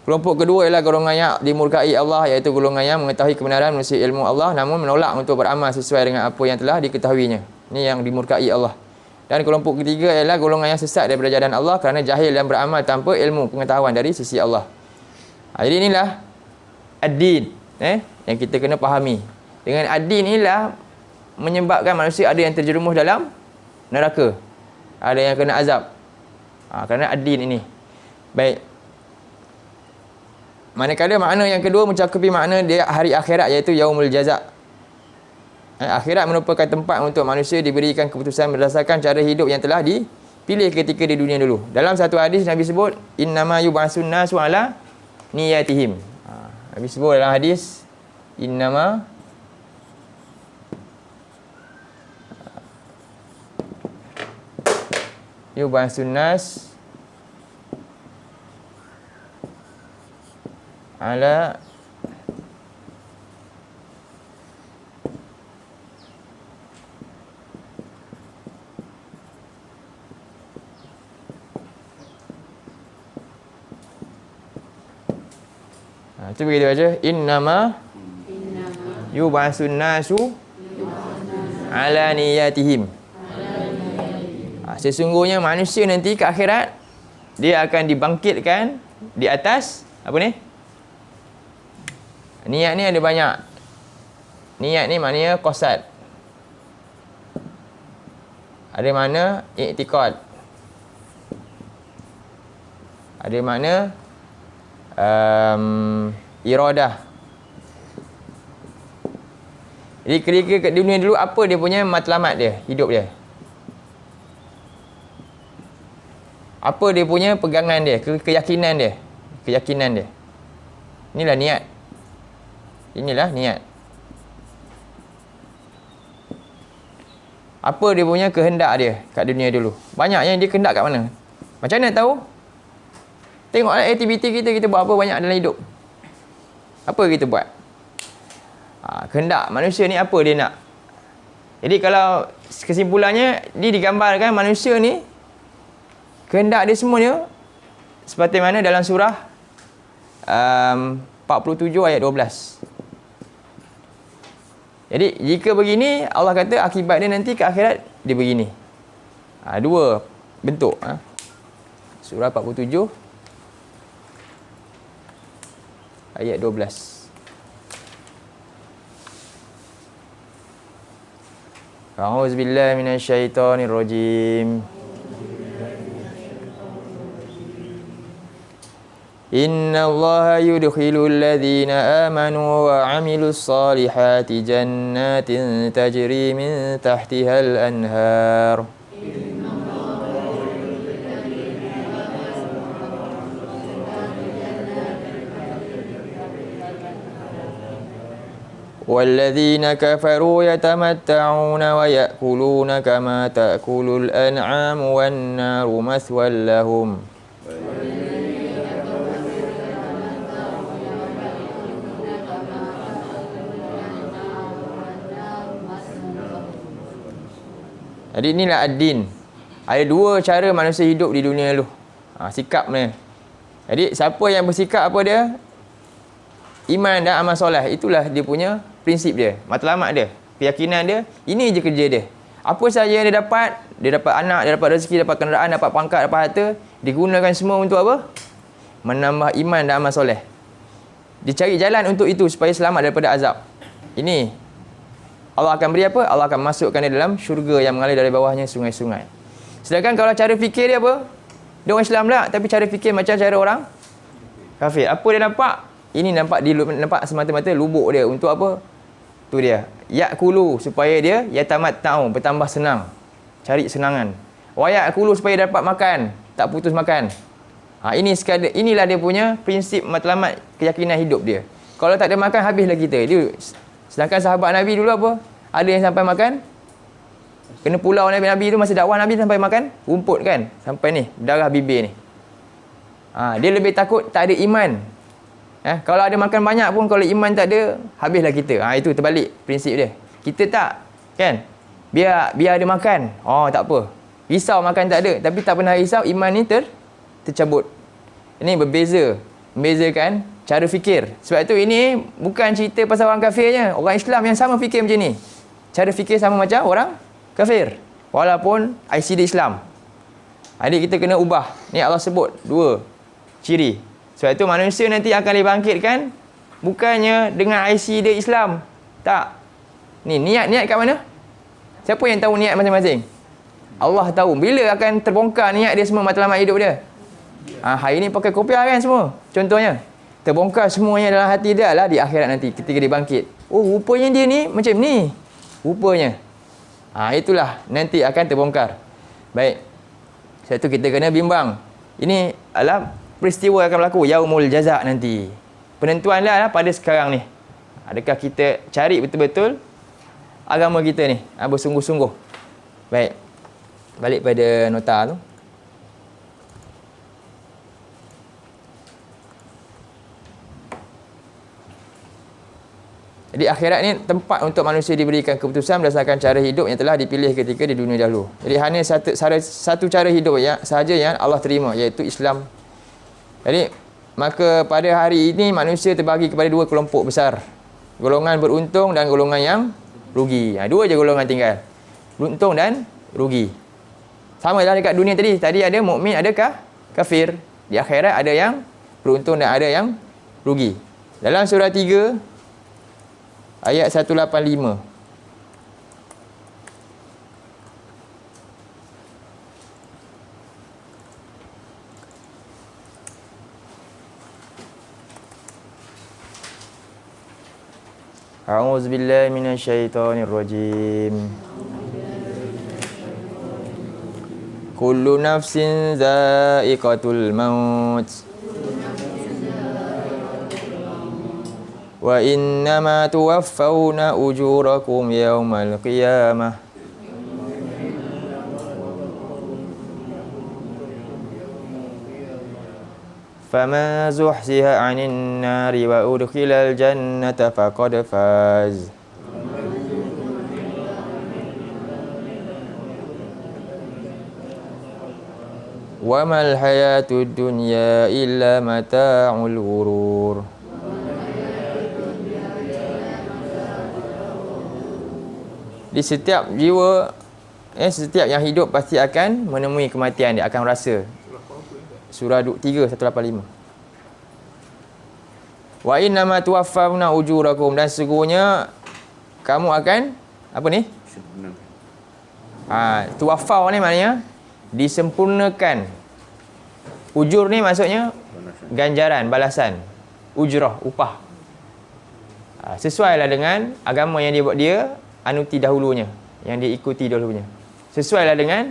Kelompok kedua ialah golongan yang dimurkai Allah, iaitu golongan yang mengetahui kebenaran menerusi ilmu Allah namun menolak untuk beramal sesuai dengan apa yang telah diketahuinya. Ini yang dimurkai Allah. Dan kelompok ketiga ialah golongan yang sesat daripada jalan Allah kerana jahil dan beramal tanpa ilmu pengetahuan dari sisi Allah. Jadi inilah ad-din yang kita kena fahami. Dengan ad-din inilah menyebabkan manusia ada yang terjerumus dalam neraka. Ada yang kena azab. Kerana ad-din ini. Baik. Manakala makna yang kedua mencakupi makna dia hari akhirat, iaitu yaumul jaza'. Akhirat merupakan tempat untuk manusia diberikan keputusan berdasarkan cara hidup yang telah dipilih ketika di dunia dulu. Dalam satu hadis Nabi sebut innama yub'atsun nasu ala niyatihim. Nabi sebut dalam hadis innama yub'atsun nas ala itu begitu aja. Innama yub'atsun nasu ala niyatihim. Sesungguhnya manusia nanti ke akhirat dia akan dibangkitkan di atas apa ni? Niat ni ada banyak. Niat ni maknanya qasad. Ada makna i'tiqad. Ada makna iradah. Jadi ketika kat dunia dulu apa dia punya matlamat dia, hidup dia? Apa dia punya pegangan dia, keyakinan dia? Keyakinan dia. Inilah niat. Inilah niat. Apa dia punya kehendak dia kat dunia dulu? Banyak yang dia kehendak kat mana? Macam mana tahu? Tengoklah aktiviti kita buat apa banyak dalam hidup. Apa kita buat? Kehendak manusia ni apa dia nak? Jadi kalau kesimpulannya, dia digambarkan manusia ni kehendak dia semuanya seperti mana dalam surah 47 ayat 12. Jadi jika begini, Allah kata akibat dia nanti ke akhirat dia begini. Dua bentuk. Surah 47 ayat 12. A'udzubillahi minasyaitonirrajim. Inna Allaha yudkhilul ladzina amanu wa 'amilus solihati jannatin tajri min tahtihal anhar. والذين كفروا يتمتعون ويأكلون كما تأكل الأنعام والنار مثوى لهم. Jadi inilah ad-din. Ada dua cara manusia hidup di dunia lu. Sikap ni. Jadi siapa yang bersikap apa dia? Iman dan amal soleh. Itulah dia punya prinsip dia. Matlamat dia. Keyakinan dia. Ini je kerja dia. Apa saja yang dia dapat anak, dia dapat rezeki, dapat kenderaan, dapat pangkat, dapat harta. Digunakan semua untuk apa? Menambah iman dan amal soleh. Dia cari jalan untuk itu supaya selamat daripada azab. Ini Allah akan beri apa? Allah akan masukkan dia dalam syurga yang mengalir dari bawahnya sungai-sungai. Sedangkan kalau cara fikir dia apa? Dia orang Islam tak, tapi cara fikir macam cara orang kafir. Apa dia nampak? Ini nampak semata-mata lubuk dia untuk apa? Tu dia. Ya'kulu supaya dia yatamatta'u, bertambah senang. Cari senangan. Wa ya'kulu supaya dapat makan, tak putus makan. Inilah dia punya prinsip matlamat keyakinan hidup dia. Kalau tak ada makan, habislah kita. Sedangkan sahabat Nabi dulu apa? Ada yang sampai makan kena pulau Nabi tu, masa dakwah Nabi sampai makan rumput kan, sampai ni darah bibir ni. Dia lebih takut tak ada iman. Kalau ada makan banyak pun, kalau iman tak ada, habislah kita. Itu terbalik prinsip dia. Kita tak, kan, biar ada makan, tak apa, risau makan tak ada, tapi tak pernah risau iman ni tercabut. Ini membezakan cara fikir. Sebab tu ini bukan cerita pasal orang kafirnya. Orang Islam yang sama fikir macam ni. Cara fikir sama macam orang kafir. Walaupun IC dia Islam. Jadi kita kena ubah. Ni Allah sebut dua ciri. Sebab tu manusia nanti akan dibangkitkan bukannya dengan IC dia Islam. Tak. Ni niat kat mana? Siapa yang tahu niat masing-masing? Allah tahu. Bila akan terbongkar niat dia semua, matlamat hidup dia? Hari ni pakai kopiah kan semua. Contohnya. Terbongkar semuanya dalam hati dia lah di akhirat nanti ketika dia bangkit. Rupanya dia ni macam ni. Rupanya. Itulah nanti akan terbongkar. Baik. Sebab tu kita kena bimbang. Ini adalah peristiwa yang akan berlaku. Yaumul Jazak nanti. Penentuan lah pada sekarang ni. Adakah kita cari betul-betul agama kita ni? Bersungguh-sungguh. Baik. Balik pada nota tu. Jadi akhirat ni tempat untuk manusia diberikan keputusan berdasarkan cara hidup yang telah dipilih ketika di dunia dahulu. Jadi hanya satu cara hidup sahaja yang Allah terima, iaitu Islam. Jadi maka pada hari ini manusia terbagi kepada dua kelompok besar. Golongan beruntung dan golongan yang rugi. Dua je golongan tinggal. Beruntung dan rugi. Sama lah dekat dunia tadi. Tadi ada mukmin, ada kafir. Di akhirat ada yang beruntung dan ada yang rugi. Dalam surah 3 ayat 185. A'udzubillahi minasyaitonirrajim. Kullu nafsin za'iqatul maut. Wa innama tuwaffawna ujurakum yawmal qiyamah. Faman zuhziha 'anil nari wa udkhilal jannata faqad faz. Wa mal hayatud dunya illa mata'ul ghurur. Di setiap jiwa Setiap yang hidup pasti akan menemui kematian, dia akan rasa. Surah 3 185. Wa innama tuwaffawna ujurakum, dan sesungguhnya kamu akan apa ni? Tuwaffau ni maknanya disempurnakan. Ujur ni maksudnya ganjaran, balasan. Ujrah, upah. Sesuailah dengan agama yang dia buat, dia anuti dahulunya, yang dia ikuti dahulunya. Sesuailah dengan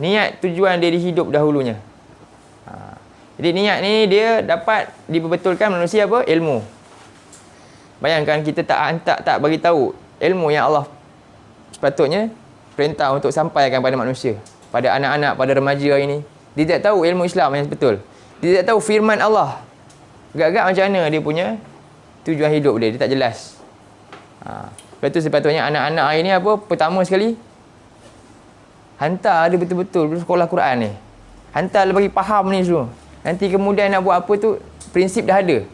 niat tujuan dia di hidup dahulunya. Jadi niat ni dia dapat diperbetulkan manusia apa? Ilmu. Bayangkan kita tak bagi tahu ilmu yang Allah sepatutnya perintah untuk sampaikan pada manusia, pada anak-anak, pada remaja hari ni. Dia tak tahu ilmu Islam yang betul. Dia tak tahu firman Allah. Agak-agak macam mana dia punya tujuan hidup dia tak jelas. Lepas tu sepatutnya anak-anak hari ni apa? Pertama sekali, hantar dia betul-betul sekolah Quran ni. Hantar dia bagi faham ni semua. Nanti kemudian nak buat apa tu, prinsip dah ada.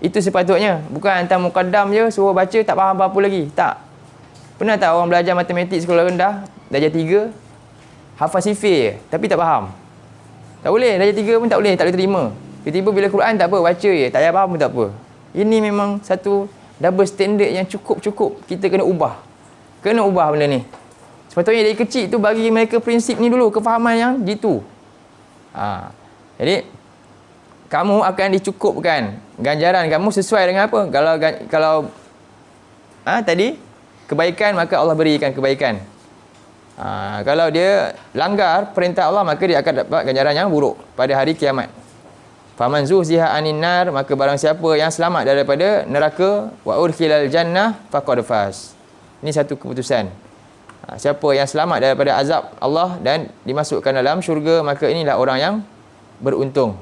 Itu sepatutnya. Bukan hantar muqaddam je, suruh baca, tak faham apa-apa lagi. Tak. Pernah tak orang belajar matematik sekolah rendah, darjah 3, hafal sifir je, tapi tak faham? Tak boleh, darjah 3 pun tak boleh terima. Tiba-tiba bila Quran tak apa, baca je, tak payah faham pun tak apa. Ini memang satu double standard yang cukup-cukup kita kena ubah. Kena ubah benda ni. Sepatutnya dari kecil tu bagi mereka prinsip ni dulu, kefahaman yang jitu. Jadi kamu akan dicukupkan ganjaran kamu sesuai dengan apa? Kalau tadi kebaikan, maka Allah berikan kebaikan. Kalau dia langgar perintah Allah, maka dia akan dapat ganjaran yang buruk pada hari kiamat. Faman zuhziha anin nar, maka barang siapa yang selamat daripada neraka, wa udkhilal jannah faqad faz. Ini satu keputusan. Siapa yang selamat daripada azab Allah dan dimasukkan dalam syurga, maka inilah orang yang beruntung.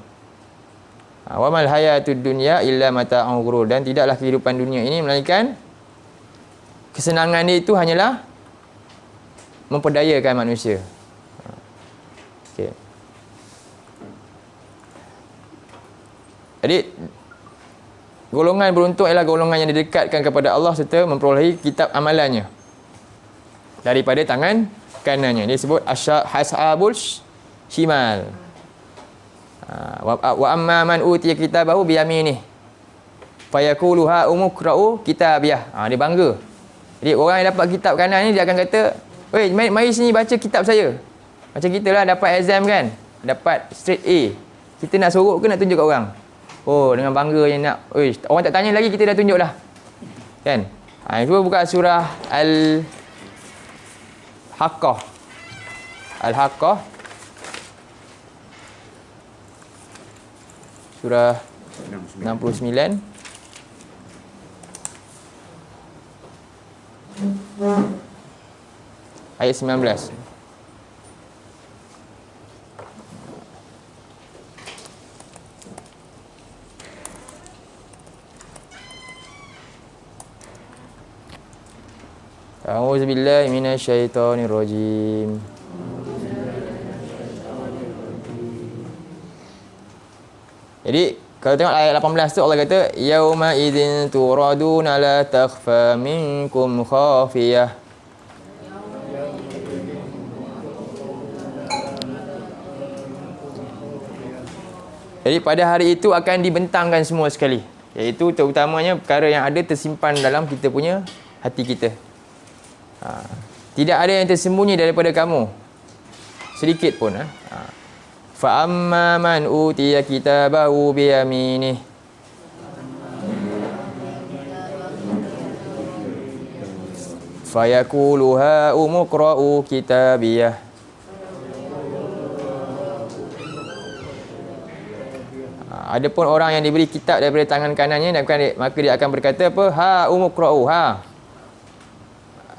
Wa mal hayatud dunya illa mata'ul ghurur, dan tidaklah kehidupan dunia ini melainkan kesenangan dia itu hanyalah memperdayakan manusia. Okey. Jadi golongan beruntung ialah golongan yang didekatkan kepada Allah serta memperolehi kitab amalannya daripada tangan kanannya. Dia sebut ashabul shimal. Wa amma man utiya kitabahu bi yaminih fayaqulu ha umqra'u kitabiyah. Dia bangga. Jadi orang yang dapat kitab kanan ni dia akan kata, "Wei, mari sini baca kitab saya." Macam kita lah dapat exam kan, dapat straight A. Kita nak sorok ke nak tunjuk kat orang? Oh, dengan bangga yang nak, orang tak tanya lagi, kita dah tunjuk dah. Kan? Cuba buka surah Al-Haqqah. Al-Haqqah. Surah 69. Ayat 19. A'udzubillahi minasyaitonirrajim. Jadi kalau tengok ayat 18 tu Allah kata yauma idzin turaduna la takhfa minkum khafiyah. Jadi pada hari itu akan dibentangkan semua sekali, iaitu terutamanya perkara yang ada tersimpan dalam kita punya hati kita. Tidak ada yang tersembunyi daripada kamu sedikit pun. Fa amma man utiya kitabahu bi yaminih fayaqulu ha umqra'u kitabiyah. Adapun orang yang diberi kitab daripada tangan kanannya, maka dia akan berkata apa? Ha umqra'u,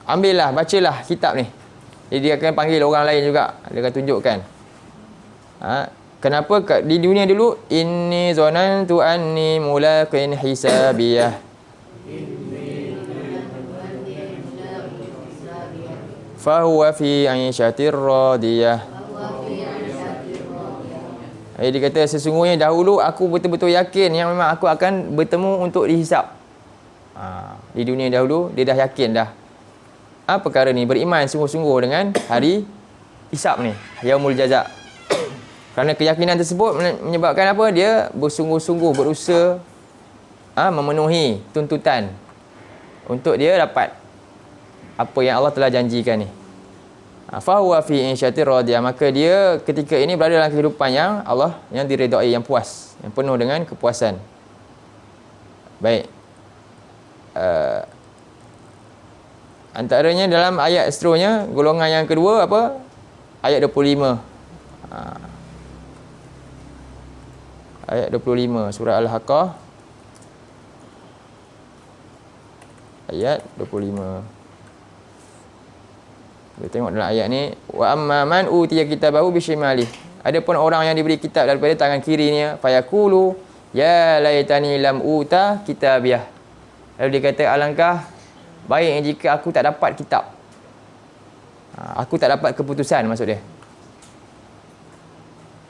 ambillah, bacalah kitab ni. Jadi dia akan panggil orang lain juga. Dia akan tunjukkan. Kenapa di dunia dulu? Inni zonantu anni mulaqin hisabiyah. Fahuwa fi 'aisyatir radiyah. Dia kata sesungguhnya dahulu aku betul-betul yakin yang memang aku akan bertemu untuk dihisap. Di dunia dahulu dia dah yakin dah. perkara ni, beriman sungguh-sungguh dengan hari hisab ni, yaumul jaza. Kerana keyakinan tersebut menyebabkan apa? Dia bersungguh-sungguh berusaha memenuhi tuntutan untuk dia dapat apa yang Allah telah janjikan ni. Fahuwa fi insyatir radiyah, maka dia ketika ini berada dalam kehidupan yang Allah yang diredai, yang puas, yang penuh dengan kepuasan. Baik. Antaranya dalam ayat seterusnya, golongan yang kedua apa? Ayat 25. Ayat 25 surah Al-Haqqah. Ayat 25. Kita tengok dalam ayat ni, wa amma man utiya kitabahu bisyimali. Adapun orang yang diberi kitab daripada tangan kirinya, fayaqulu ya laitani lam uta kitabiyah. Lalu dia kata, alangkah baik jika aku tak dapat kitab. Aku tak dapat keputusan, maksud dia.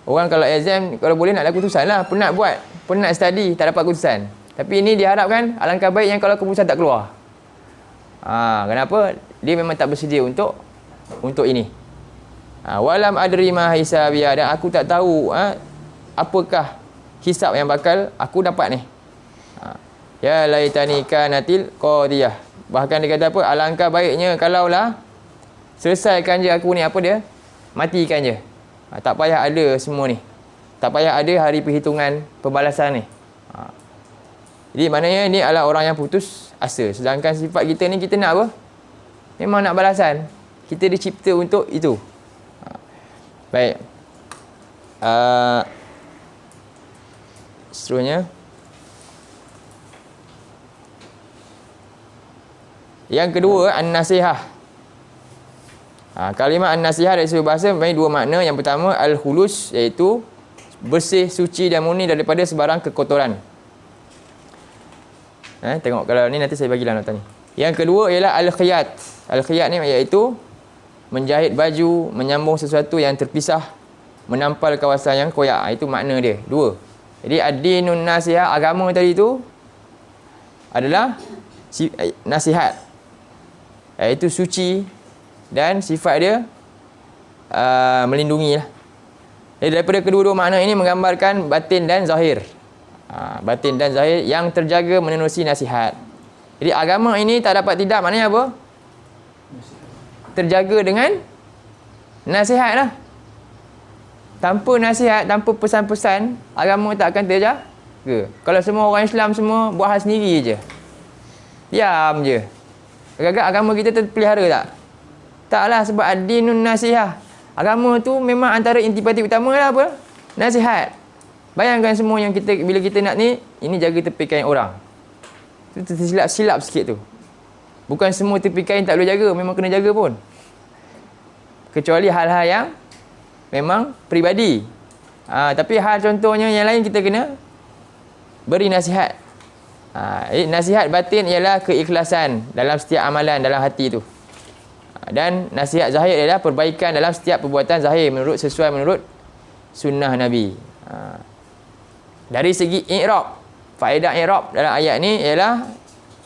Orang kalau exam, kalau boleh nak ada keputusan lah. Penat buat, penat study, tak dapat keputusan. Tapi ini diharapkan, alangkah baik yang kalau keputusan tak keluar. Kenapa? Dia memang tak bersedia untuk ini. Walam adri ma hisabiyah, dan aku tak tahu apakah hisab yang bakal aku dapat ni. Ya laitani kanatil qadiyah. Bahkan dia kata apa? Alangkah baiknya kalaulah selesaikan je aku ni, apa dia? Matikan je. Tak payah ada semua ni. Tak payah ada hari perhitungan pembalasan ni. Jadi maknanya ni adalah orang yang putus asa. Sedangkan sifat kita ni, kita nak apa? Memang nak balasan. Kita dicipta untuk itu. Baik. Seterusnya. Yang kedua, an-nasihah. Kalimah an-nasihah dari segi bahasa mempunyai dua makna. Yang pertama, al-khulus, iaitu bersih, suci dan murni daripada sebarang kekotoran. Tengok kalau ni nanti saya bagilah nota ni. Yang kedua ialah al-khiyat. Al-khiyat ni iaitu menjahit baju, menyambung sesuatu yang terpisah, menampal kawasan yang koyak. Itu makna dia. Dua. Jadi ad-dinun nasihah, agama tadi tu adalah nasihat. Iaitu suci dan sifat dia melindungi lah. Jadi daripada kedua-dua makna ini menggambarkan batin dan zahir. Batin dan zahir yang terjaga menerusi nasihat. Jadi agama ini tak dapat tidak, maknanya apa? Terjaga dengan nasihat lah. Tanpa nasihat, tanpa pesan-pesan, agama tak akan terjaga. Kalau semua orang Islam semua buat hal sendiri je, diam je, agak-agak agama kita terpelihara tak? Taklah, sebab ad-dinun nasihah. Agama tu memang antara intipati utama lah apa? Nasihat. Bayangkan semua yang kita, bila kita nak ni, ini jaga tepi kain orang. Itu tersilap-silap sikit tu. Bukan semua tepi kain tak boleh jaga, memang kena jaga pun. Kecuali hal-hal yang memang peribadi. Tapi hal contohnya yang lain kita kena beri nasihat. Nasihat batin ialah keikhlasan dalam setiap amalan dalam hati tu. Dan nasihat zahir ialah perbaikan dalam setiap perbuatan zahir sesuai menurut sunnah Nabi. Dari segi i'rab, faedah i'rab dalam ayat ni ialah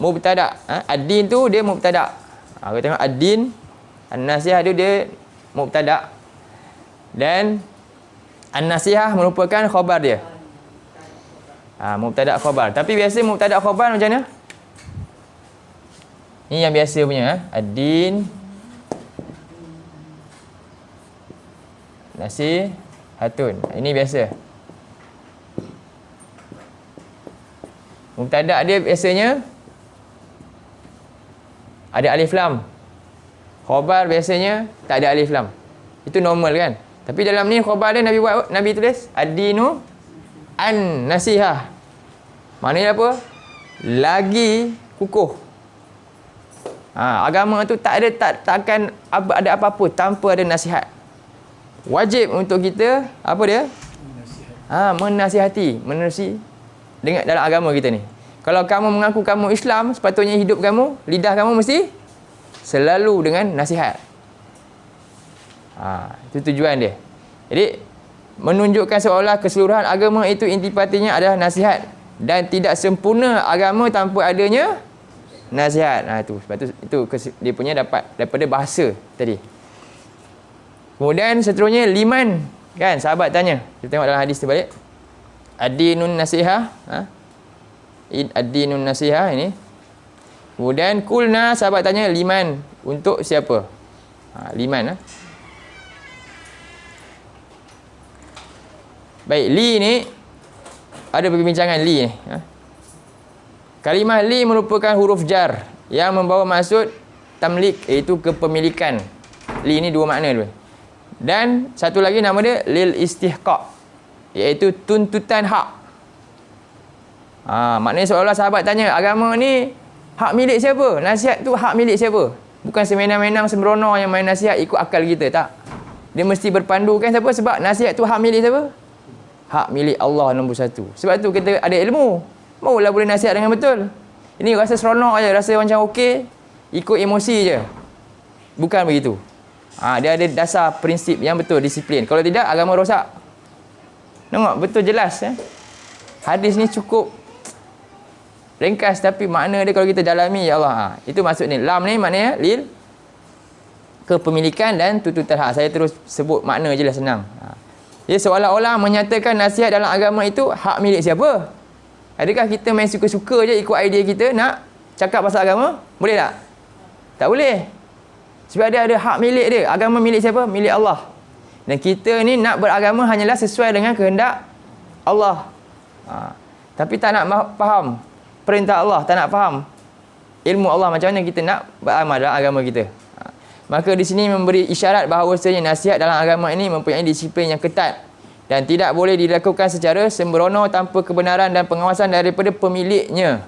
mubtada'. Ad-din tu dia mubtada'. Kita tengok ad-din, an-nasihah dia mubtada'. Dan an-nasihah merupakan khabar dia. Mubtada' khabar. Tapi biasa mubtada' khabar macam mana? Ni yang biasa punya. Ad-din, nasihatun. Ini biasa. Mubtada' dia biasanya ada alif lam. Khabar biasanya tak ada alif lam. Itu normal kan? Tapi dalam ni khabar dia Nabi tulis ad-dinu an-nasihah. Maknanya apa? Lagi kukuh. Agama tu tak akan ada apa-apa tanpa ada nasihat. Wajib untuk kita apa dia? Menasihati, menerusi dengan dalam agama kita ni. Kalau kamu mengaku kamu Islam, sepatutnya hidup kamu, lidah kamu mesti selalu dengan nasihat. Itu tujuan dia. Jadi menunjukkan seolah keseluruhan agama itu intipatinya adalah nasihat, dan tidak sempurna agama tanpa adanya nasihat. Sebab tu itu dia punya dapat daripada bahasa tadi. Kemudian seterusnya liman, kan, sahabat tanya. Kita tengok dalam hadis tu balik. Ad-dinun nasihah, ad-dinun nasihah ini. Kemudian kulna, sahabat tanya, liman, untuk siapa? Liman. Baik, li ni ada perbincangan li ni. Kalimah li merupakan huruf jar yang membawa maksud tamlik, iaitu kepemilikan. Li ni dua makna dia. Dan satu lagi nama dia lil istihqaq, iaitu tuntutan hak. Maknanya seolah-olah sahabat tanya, agama ni hak milik siapa? Nasihat tu hak milik siapa? Bukan semenang-menang sembrono yang main nasihat ikut akal kita, tak. Dia mesti berpandukan siapa? Sebab nasihat tu hak milik siapa? Hak milik Allah nombor satu. Sebab tu kita ada ilmu, maulah boleh nasihat dengan betul. Ini rasa seronok aja, rasa macam okey, ikut emosi je. Bukan begitu. Dia ada dasar prinsip yang betul, disiplin. Kalau tidak, agama rosak. Tengok, betul jelas. Hadis ni cukup ringkas, tapi makna dia kalau kita dalami, ya Allah. Itu maksud ni. Lam ni maknanya lil, kepemilikan dan tuntutan hak. Saya terus sebut makna je lah, senang. Dia seolah-olah menyatakan nasihat dalam agama itu hak milik siapa? Adakah kita main suka-suka je ikut idea kita nak cakap pasal agama? Boleh tak? Tak boleh. Sebab dia ada hak milik dia. Agama milik siapa? Milik Allah. Dan kita ni nak beragama hanyalah sesuai dengan kehendak Allah. Tapi tak nak faham perintah Allah, tak nak faham ilmu Allah, macam mana kita nak beramal dalam agama kita. Maka di sini memberi isyarat bahawasanya nasihat dalam agama ini mempunyai disiplin yang ketat dan tidak boleh dilakukan secara sembrono tanpa kebenaran dan pengawasan daripada pemiliknya.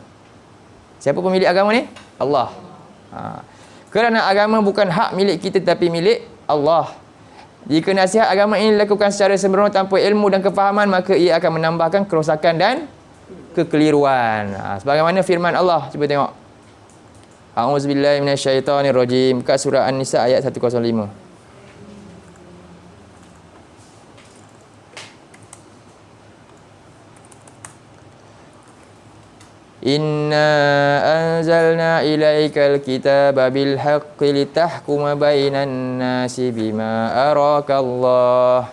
Siapa pemilik agama ni? Allah. Kerana agama bukan hak milik kita tetapi milik Allah. Jika nasihat agama ini dilakukan secara sembrono tanpa ilmu dan kefahaman, maka ia akan menambahkan kerosakan dan kekeliruan. Sebagaimana firman Allah, cuba tengok. A'udzubillahi minasyaitonirrajim. Buka surah An-Nisa ayat 105. Inna anzalna ilaikal kitaba bil haqqi litahkuma bainan nasi bima arakallah.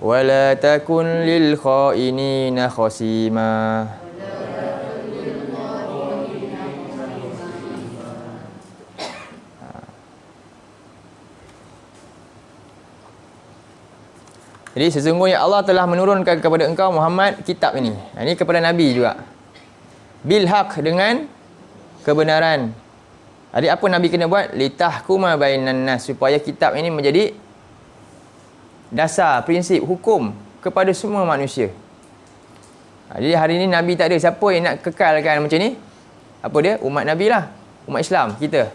Wala takun lil khainina khasima. Jadi sesungguhnya Allah telah menurunkan kepada engkau Muhammad kitab ini. Ini kepada Nabi juga. Bil haq, dengan kebenaran. Jadi apa Nabi kena buat? Litahkuma bainan nas, supaya kitab ini menjadi dasar, prinsip, hukum kepada semua manusia. Jadi hari ini Nabi tak ada. Siapa yang nak kekalkan macam ni? Apa dia? Umat Nabi lah. Umat Islam, kita.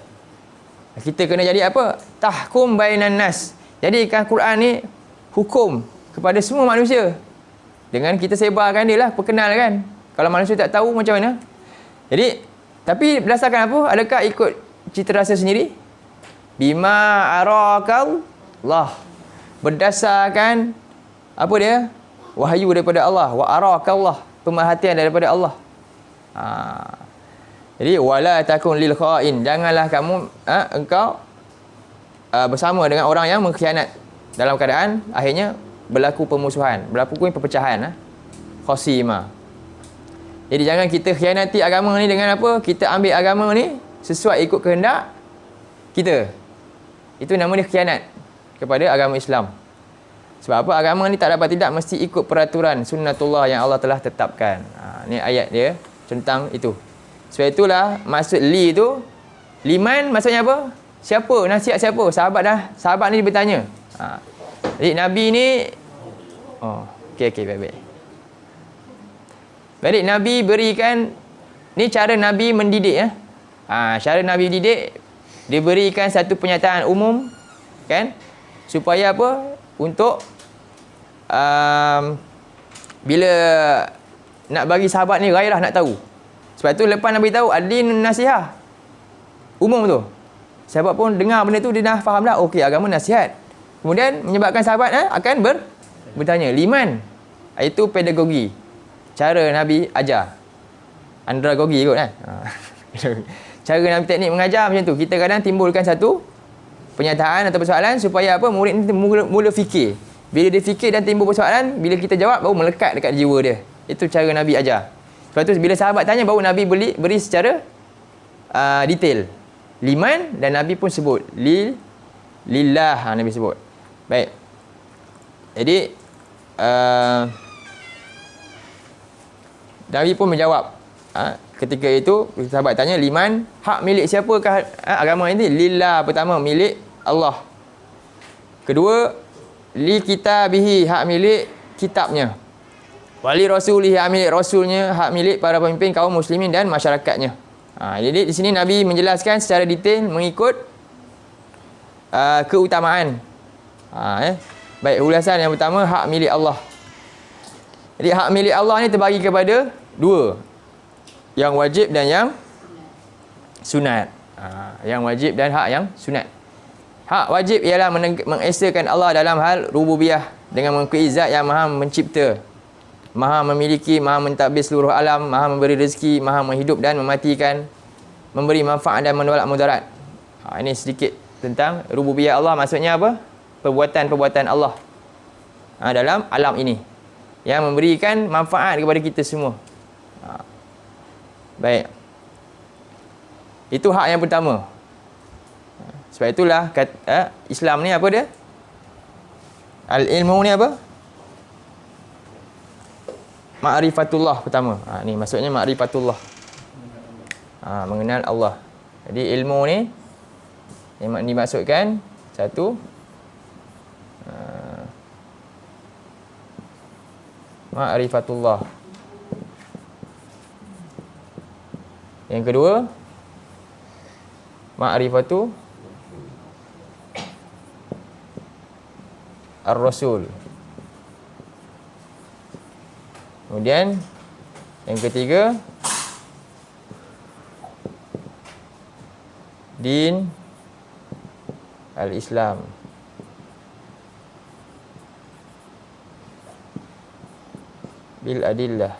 Kita kena jadi apa? Tahkum bainan nas. Jadikan Quran ni hukum kepada semua manusia. Dengan kita sebarkan dia lah, perkenalkan. Kalau manusia tak tahu macam mana? Jadi, tapi berdasarkan apa? Adakah ikut cita rasa sendiri? Bima arakallah. Berdasarkan apa dia? Wahyu daripada Allah. Wa arakallah, pemerhatian daripada Allah. Jadi wala takun lil khain, janganlah kamu engkau bersama dengan orang yang mengkhianat, dalam keadaan akhirnya berlaku permusuhan, berlaku perpecahan. Khasima. Jadi jangan kita khianati agama ni dengan apa? Kita ambil agama ni sesuai ikut kehendak kita. Itu nama dia khianat kepada agama Islam. Sebab apa? Agama ni tak dapat tidak mesti ikut peraturan sunnatullah yang Allah telah tetapkan. Ni ayat dia tentang itu. Sebab itulah maksud li tu, liman maksudnya apa? Siapa? Nasihat siapa? Sahabat ni bertanya. Jadi Nabi ni okey baik-baik. Jadi Nabi berikan ni cara Nabi mendidik cara Nabi didik, dia berikan satu pernyataan umum, kan? Supaya apa? Untuk bila nak bagi sahabat ni gairah nak tahu. Sebab tu lepas Nabi tahu ad-din nasihat umum tu, sahabat pun dengar benda tu, dia dah faham dah, okey, agama nasihat. Kemudian menyebabkan sahabat akan bertanya. Liman. Itu pedagogi. Cara Nabi ajar. Andragogi kot kan. Cara Nabi teknik mengajar macam tu. Kita kadang timbulkan satu penyataan atau persoalan supaya apa, murid ni mula fikir. Bila dia fikir dan timbul persoalan, bila kita jawab baru melekat dekat jiwa dia. Itu cara Nabi ajar. Lepas tu bila sahabat tanya baru Nabi beri secara detail. Liman, dan Nabi pun sebut lillah, Nabi sebut. Baik. Jadi Nabi pun menjawab. Ketika itu sahabat tanya, liman, hak milik siapakah agama ini? Lillah. Pertama, milik Allah. Kedua, li kitabihi, hak milik kitabnya. Wali rasulihi, hak milik rasulnya, hak milik para pemimpin kaum muslimin dan masyarakatnya. Jadi di sini Nabi menjelaskan secara detail mengikut keutamaan. Baik, ulasan yang pertama, hak milik Allah. Jadi hak milik Allah ni terbagi kepada dua. Yang wajib dan yang sunat. Yang wajib dan hak yang sunat. Hak wajib ialah mengesakan Allah dalam hal rububiyah dengan mengakui zat yang maha mencipta, maha memiliki, maha mentadbir seluruh alam, maha memberi rezeki, maha menghidup dan mematikan, memberi manfaat dan menolak mudarat. Ini sedikit tentang rububiyah Allah. Maksudnya apa? Perbuatan-perbuatan Allah dalam alam ini yang memberikan manfaat kepada kita semua. Baik. Itu hak yang pertama. Sebab itulah Islam ni apa dia? Al-ilmu ni apa? Ma'rifatullah pertama. Ni maksudnya ma'rifatullah. Mengenal Allah. Jadi ilmu ni yang dimaksudkan satu, ma'rifatullah. Yang kedua, ma'rifatu ar-rasul. Kemudian yang ketiga, din al-Islam. Bil adillah.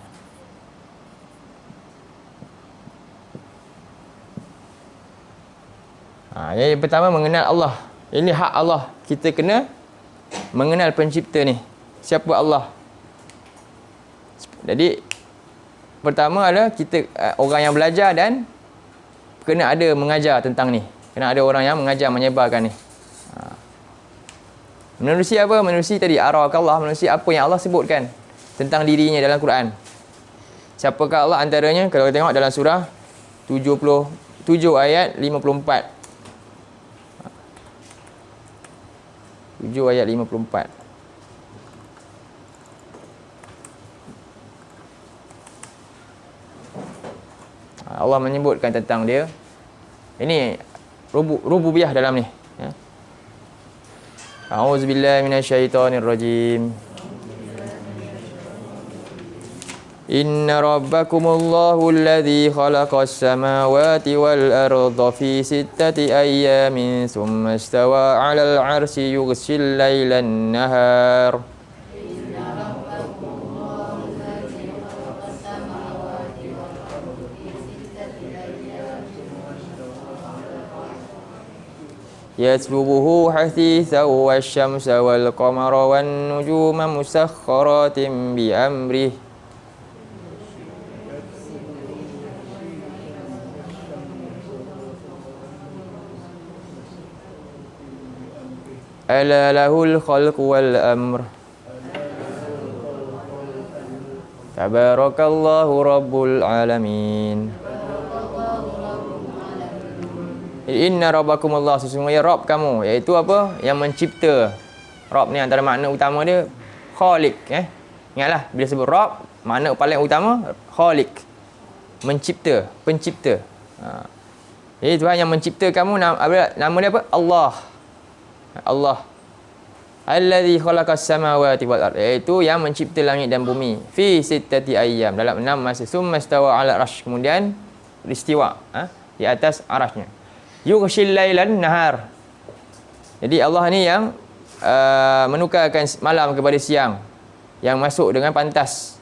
Yang pertama, mengenal Allah. Ini hak Allah. Kita kena mengenal pencipta ni. Siapa Allah? Jadi pertama adalah kita orang yang belajar dan kena ada mengajar tentang ni. Kena ada orang yang mengajar, menyebarkan ni. Menerusi apa? Menerusi tadi arakallah, menerusi apa yang Allah sebutkan tentang dirinya dalam Quran. Siapakah Allah? Antaranya kalau kita tengok dalam surah 77 ayat 54. 7 ayat 54. Allah menyebutkan tentang dia. Ini rububiyah dalam ni. A'udzubillahi minasyaitonirrajim. Inna rabbakumullahu alladhi khalaqas samawati wal arda fi sittati ayyamin thumma istawa 'alal 'arsyi yughshil lailan nahar. Yatlubuhu hasithan wasyamsa wal qamara wan nujuma musakhkharatin bi amrihi. Ala lahul khalqu wal amr. Tabarakallahu rabbul alamin. Inna rabbakumullah, sesungguhnya Rabb kamu, iaitu apa? Yang mencipta. Rabb ni antara makna utama dia Khaliq. Ingatlah bila sebut Rabb, makna paling utama Khaliq. Mencipta, pencipta. Jadi Tuhan yang mencipta kamu, nama dia apa? Allah. Allah. Allazi khalaqas samawati wal ardh, iaitu yang mencipta langit dan bumi. Fi sittati ayyam, dalam 6 masa. Summa istawa 'ala arsh, kemudian beristiwa di atas arasnya. Yughshil lailan nahar. Jadi Allah ni yang menukarkan malam kepada siang yang masuk dengan pantas.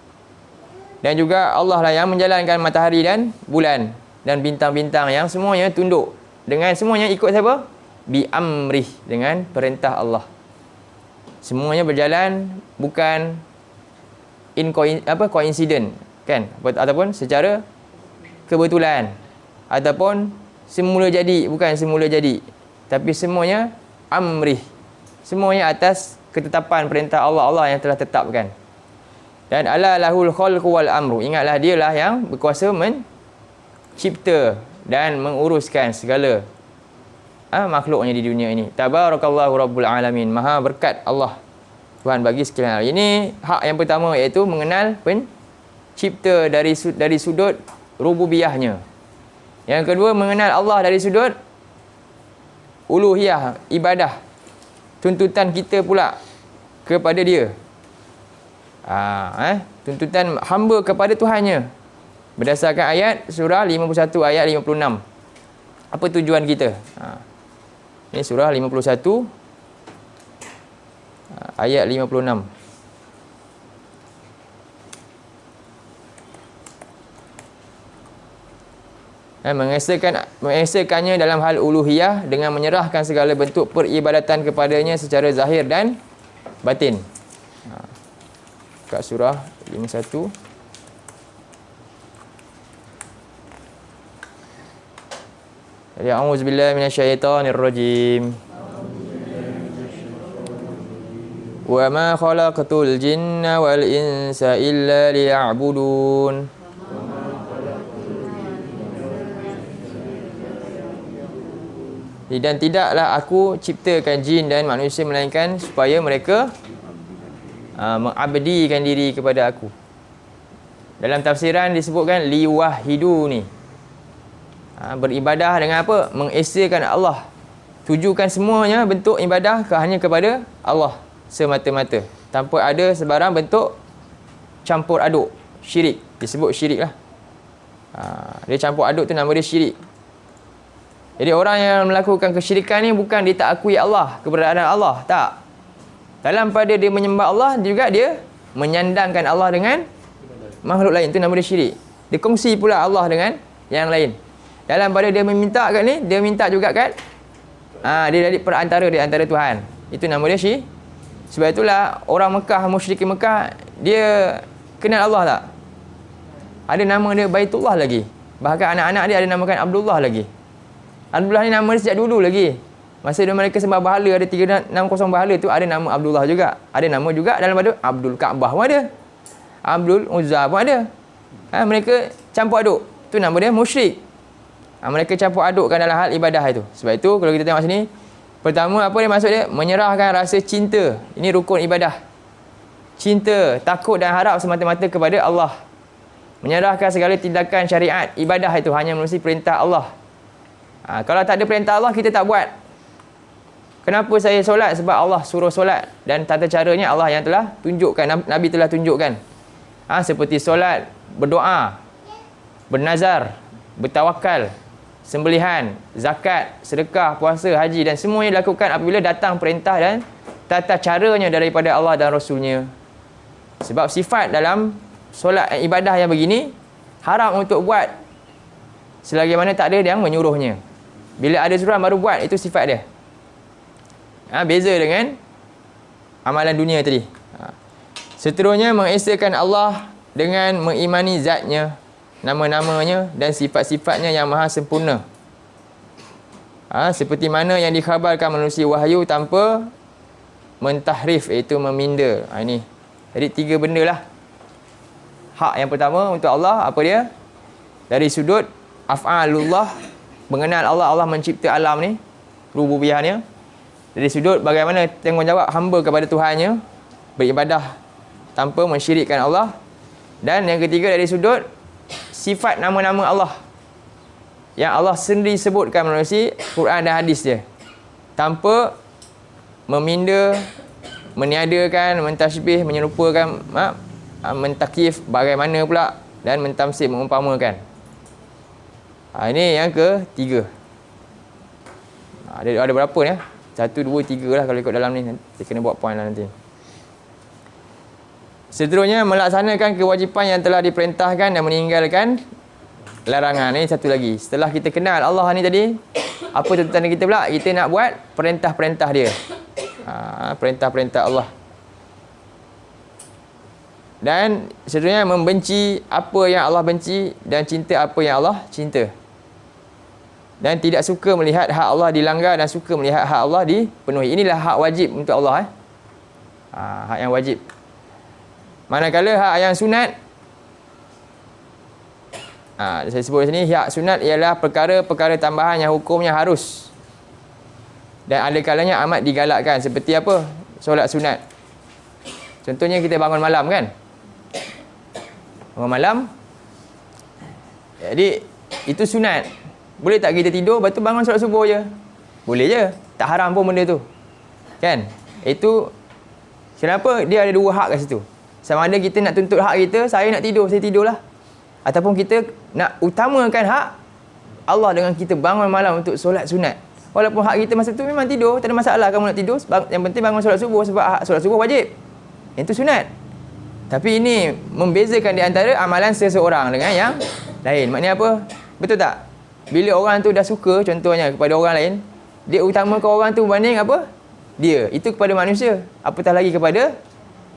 Dan juga Allah lah yang menjalankan matahari dan bulan dan bintang-bintang yang semuanya tunduk dengan semuanya ikut siapa? Bi amrih, dengan perintah Allah. Semuanya berjalan bukan coincident kan, ataupun secara kebetulan, ataupun semula jadi, bukan semula jadi, tapi semuanya amrih, semuanya atas ketetapan perintah Allah, Allah yang telah tetapkan. Dan ala lahul khalqu wal amru, ingatlah dialah yang berkuasa mencipta dan menguruskan segala makhluknya di dunia ini. Tabarakallahu rabbul alamin, maha berkat Allah Tuhan bagi sekalian. Ini hak yang pertama, iaitu mengenal pencipta dari sudut rububiyahnya. Yang kedua, mengenal Allah dari sudut uluhiyah, ibadah, tuntutan kita pula kepada dia. Tuntutan hamba kepada Tuhannya berdasarkan ayat surah 51 ayat 56. Apa tujuan kita? Ini surah 51 ayat 56. Mengesakannya dalam hal uluhiyah dengan menyerahkan segala bentuk peribadatan kepadanya secara zahir dan batin. Kat surah 51. A'udzubillahi minasyaitonirrajim. Wa ma khalaqtul jinna wal insa illa liya'budun. Dan tidaklah aku ciptakan jin dan manusia melainkan supaya mereka mengabdikan diri kepada aku. Dalam tafsiran disebutkan liwahidu ni. Beribadah dengan apa? Mengesakan Allah. Tujukan semuanya bentuk ibadah hanya kepada Allah semata-mata, tanpa ada sebarang bentuk campur aduk, syirik. Disebut syirik lah. Dia campur aduk tu nama dia syirik. Jadi orang yang melakukan kesyirikan ni bukan dia tak akui Allah, keberadaan Allah, tak. Dalam pada dia menyembah Allah juga dia menyandangkan Allah dengan makhluk lain, itu nama dia syirik. Dia kongsi pula Allah dengan yang lain. Dalam pada dia meminta kat ni, dia minta juga kat dia jadi perantara di antara Tuhan. Itu nama dia syirik. Sebab itulah orang Mekah, musyrikin Mekah, dia kenal Allah tak? Ada nama dia Baitullah lagi. Bahkan anak-anak dia ada namakan Abdullah lagi. Abdullah ni nama dia sejak dulu lagi. Masa mereka sembah bahala, ada 360 bahala tu, ada nama Abdullah juga. Ada nama juga dalam pada Abdul Kaabah pun ada. Abdul Uzza pun ada. Mereka campur aduk. Tu nama dia musyrik. Mereka campur adukkan dalam hal ibadah itu. Sebab itu kalau kita tengok sini, pertama apa dia maksud dia? Menyerahkan rasa cinta. Ini rukun ibadah. Cinta, takut dan harap semata-mata kepada Allah. Menyerahkan segala tindakan syariat ibadah itu hanya melalui perintah Allah. Kalau tak ada perintah Allah, kita tak buat. Kenapa saya solat? Sebab Allah suruh solat. Dan tata caranya Allah yang telah tunjukkan, Nabi telah tunjukkan. Seperti solat, berdoa, bernazar, bertawakal, sembelihan, zakat, sedekah, puasa, haji, dan semuanya dilakukan apabila datang perintah dan tata caranya daripada Allah dan Rasulnya. Sebab sifat dalam solat ibadah yang begini haram untuk buat selagi mana tak ada yang menyuruhnya. Bila ada suruhan baru buat, itu sifat dia. Beza dengan amalan dunia tadi. Seterusnya, mengesakan Allah dengan mengimani zatnya, nama-namanya dan sifat-sifatnya yang maha sempurna. Seperti mana yang dikhabarkan melalui wahyu tanpa mentahrif, iaitu meminda. Ini. Jadi 3 benda lah. Hak yang pertama untuk Allah, apa dia? Dari sudut af'alullah, mengenal Allah, Allah mencipta alam ni, rububiyahnya. Dari sudut bagaimana tanggungjawab hamba kepada Tuhannya, beribadah tanpa mensyirikkan Allah. Dan yang ketiga dari sudut sifat nama-nama Allah yang Allah sendiri sebutkan melalui Quran dan hadis dia, tanpa meminda, meniadakan, mentasybih, menyerupakan, mentakif bagaimana pula, dan mentamsil, mengumpamakan. Ini yang ketiga. Ada berapa ni? 1, 2, 3 lah kalau ikut dalam ni. Kita kena buat point lah nanti. Seterusnya, melaksanakan kewajipan yang telah diperintahkan dan meninggalkan larangan. Ini satu lagi. Setelah kita kenal Allah ni tadi, apa tuntutan kita pula? Kita nak buat perintah-perintah dia. Perintah-perintah Allah. Dan seterusnya, membenci apa yang Allah benci dan cinta apa yang Allah cinta. Dan tidak suka melihat hak Allah dilanggar dan suka melihat hak Allah dipenuhi. Inilah hak wajib untuk Allah. Hak yang wajib. Manakala hak yang sunat, saya sebut di sini, hak sunat ialah perkara-perkara tambahan yang hukumnya harus. Dan ada kalanya amat digalakkan. Seperti apa? Solat sunat. Contohnya kita bangun malam kan? Bangun malam. Jadi, itu sunat. Boleh tak kita tidur, lepas tu bangun solat subuh je? Boleh je. Tak haram pun benda tu. Kan? Itu, kenapa? Dia ada dua hak kat situ. Sama ada kita nak tuntut hak kita, saya nak tidur, saya tidurlah. Ataupun kita nak utamakan hak Allah dengan kita bangun malam untuk solat sunat. Walaupun hak kita masa tu memang tidur, tak ada masalah kamu nak tidur. Yang penting bangun solat subuh sebab hak solat subuh wajib. Yang tu sunat. Tapi ini membezakan di antara amalan seseorang dengan yang lain. Maknanya apa? Betul tak? Bila orang tu dah suka, contohnya kepada orang lain, dia utamakan orang tu berbanding apa? Dia. Itu kepada manusia. Apatah lagi kepada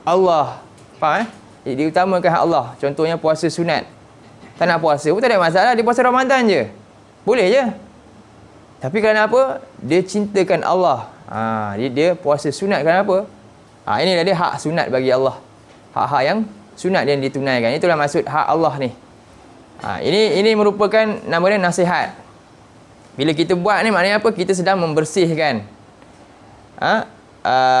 Allah. Faham? Dia utamakan hak Allah. Contohnya puasa sunat. Tak nak puasa pun tak ada masalah. Dia puasa Ramadan je. Boleh je. Tapi kerana apa? Dia cintakan Allah. Dia puasa sunat kerana apa? Inilah dia hak sunat bagi Allah. Hak-hak yang sunat yang ditunaikan. Itulah maksud hak Allah ni. Ini merupakan nama dia nasihat. Bila kita buat ni maknanya apa? Kita sedang membersihkan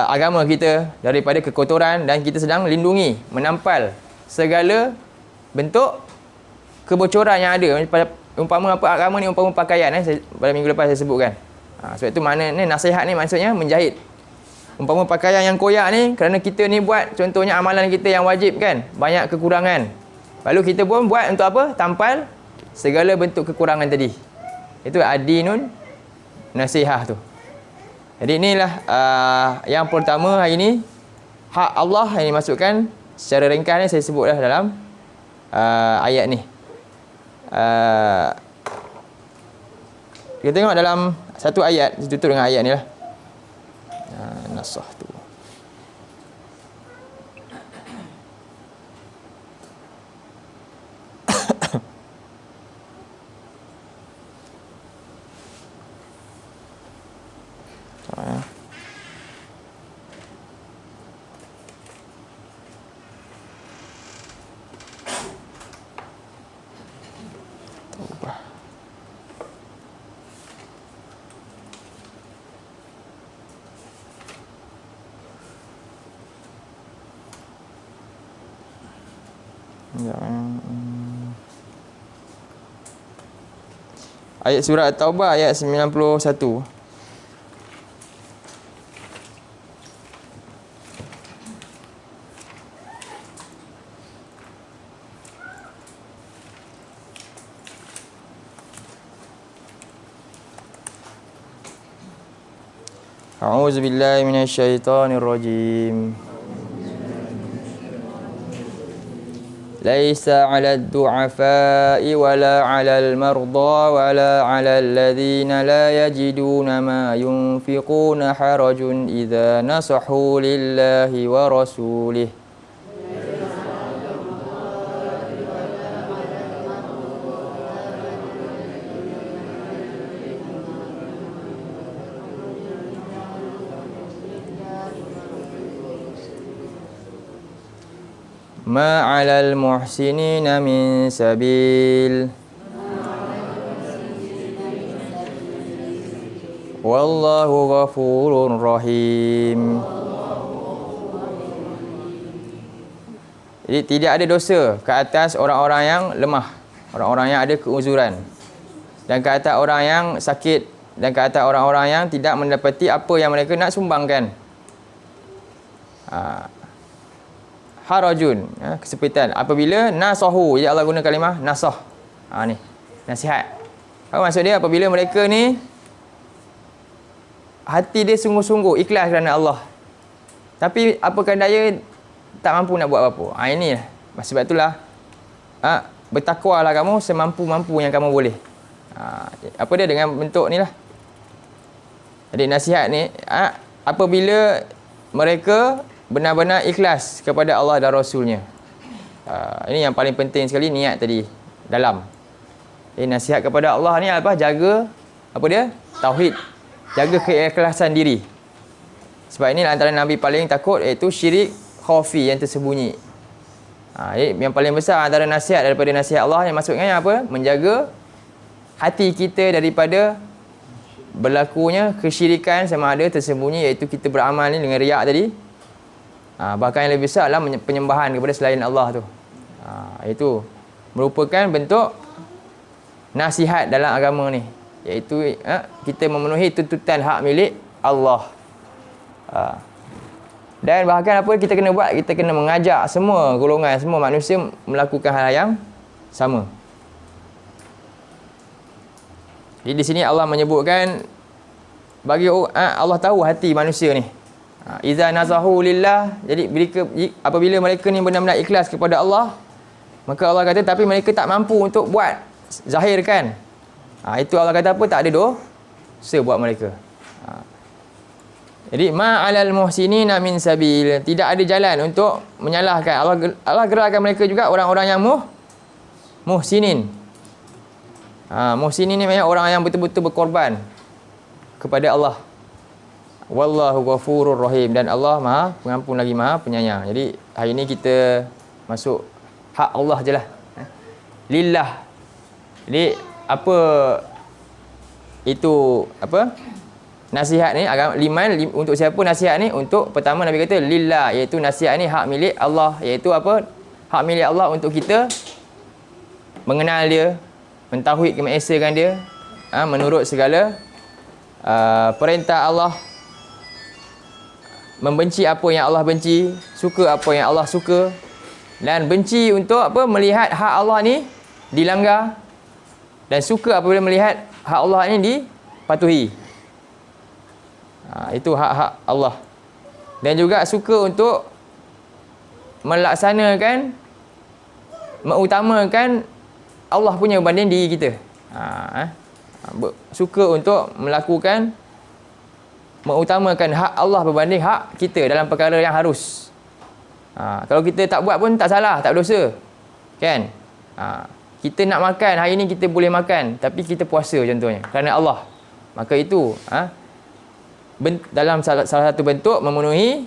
agama kita daripada kekotoran dan kita sedang lindungi, menampal segala bentuk kebocoran yang ada. Umpama apa agama ni, umpama pakaian. Pada minggu lepas saya sebutkan. Sebab itu makna ni nasihat ni maksudnya menjahit. Umpama pakaian yang koyak ni, kerana kita ni buat, contohnya amalan kita yang wajib kan, banyak kekurangan. Lalu kita pun buat untuk apa? Tampal segala bentuk kekurangan tadi. Itu adinun nasihah tu. Jadi inilah yang pertama hari ini, hak Allah yang dimasukkan secara ringkas ni saya sebutlah dalam ayat ni. Kita tengok dalam satu ayat, saya tutup dengan ayat ni lah. Nasah tu. Ayat surah At-Taubah ayat 91. A'udzu billahi minasyaitonir rajim. ليس على الضعفاء ولا على المرضى ولا على الذين لا يجدون ما ينفقون حرج إذا نصحوا لله ورسوله ما على المحسنين من سبيل والله غفور رحيم. Jadi tidak ada dosa ke atas orang-orang yang lemah, orang-orang yang ada keuzuran, dan ke atas orang yang sakit, dan ke atas orang-orang yang tidak mendapati apa yang mereka nak sumbangkan. Harajun, kesepitan. Apabila nasahu, jadi Allah guna kalimah nasah. Ni, nasihat. Apa maksud dia? Apabila mereka ni hati dia sungguh-sungguh ikhlas kerana Allah. Tapi apakah daya tak mampu nak buat apa-apa. Ini lah. Sebab itulah bertakwalah kamu semampu-mampu yang kamu boleh. Apa dia dengan bentuk ni lah. Jadi nasihat ni apabila mereka benar-benar ikhlas kepada Allah dan Rasulnya. Ini yang paling penting sekali, niat tadi dalam. Jadi nasihat kepada Allah ni apa? Jaga apa dia? Tauhid. Jaga keikhlasan diri. Sebab ini antara Nabi paling takut iaitu syirik khafi yang tersembunyi. Yang paling besar antara nasihat daripada nasihat Allah yang maksudnya apa? Menjaga hati kita daripada berlakunya kesyirikan sama ada tersembunyi, iaitu kita beramal ni dengan riak tadi. Bahkan yang lebih besar adalah penyembahan kepada selain Allah tu. Itu merupakan bentuk nasihat dalam agama ni, iaitu kita memenuhi tuntutan hak milik Allah. Dan bahkan apa kita kena buat? Kita kena mengajak semua golongan, semua manusia melakukan hal yang sama. Jadi di sini Allah menyebutkan bagi Allah tahu hati manusia ni. Iza nazahu lillah, jadi apabila mereka ni benar-benar ikhlas kepada Allah, maka Allah kata tapi mereka tak mampu untuk buat zahirkan. Itu Allah kata apa? Tak ada dosa buat mereka. Jadi ma'alal muhsinina min sabil, tidak ada jalan untuk menyalahkan. Allah gerakkan mereka juga orang-orang yang muhsinin. Muhsinin ni maksudnya orang yang betul-betul berkorban kepada Allah. Wallahu ghafurur rahim, dan Allah Maha Pengampun lagi Maha Penyayang. Jadi hari ini kita masuk hak Allah je lah. Lillah. Jadi apa itu apa? Nasihat ni agama liman untuk siapa nasihat ni? Untuk pertama Nabi kata lillah, iaitu nasihat ni hak milik Allah, iaitu apa? Hak milik Allah untuk kita mengenal dia, mentauhid kemaesaan dia, menurut segala perintah Allah, membenci apa yang Allah benci, suka apa yang Allah suka, dan benci untuk apa? Melihat hak Allah ni dilanggar, dan suka apabila melihat hak Allah ni dipatuhi. Itu hak-hak Allah. Dan juga suka untuk melaksanakan, mengutamakan Allah punya berbanding diri kita. Suka untuk melakukan, mengutamakan hak Allah berbanding hak kita dalam perkara yang harus. Kalau kita tak buat pun tak salah, tak berdosa. Kan? Kita nak makan, hari ni kita boleh makan, tapi kita puasa contohnya kerana Allah. Maka itu dalam salah satu bentuk memenuhi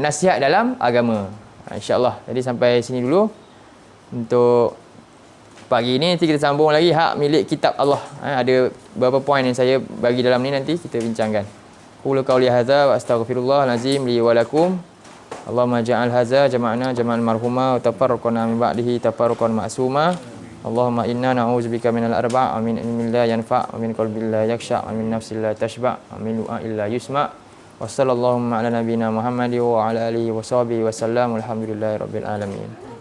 nasihat dalam agama. InsyaAllah. Jadi sampai sini dulu untuk pagi ni. Nanti kita sambung lagi hak milik kitab Allah. Ada beberapa poin yang saya bagi dalam ni, nanti kita bincangkan. Qulu qawli hadza wa astaghfirullahalazim li wa lakum. Allahumma ja'al hadza jama'na jama'an marhuma wa tafarraqna min ba'dihi tafarruqan ma'suma. Allahumma inna na'udzubika minal arba' wa min ilmin la yanfa' wa min qalbin la yakhsha' wa min nafsin la tashba' wa min du'a'in la yusma'. Wa sallallahu ala nabiyyina Muhammad wa ala alihi wa sahbihi wa sallam. Alhamdulillahi rabbil alamin.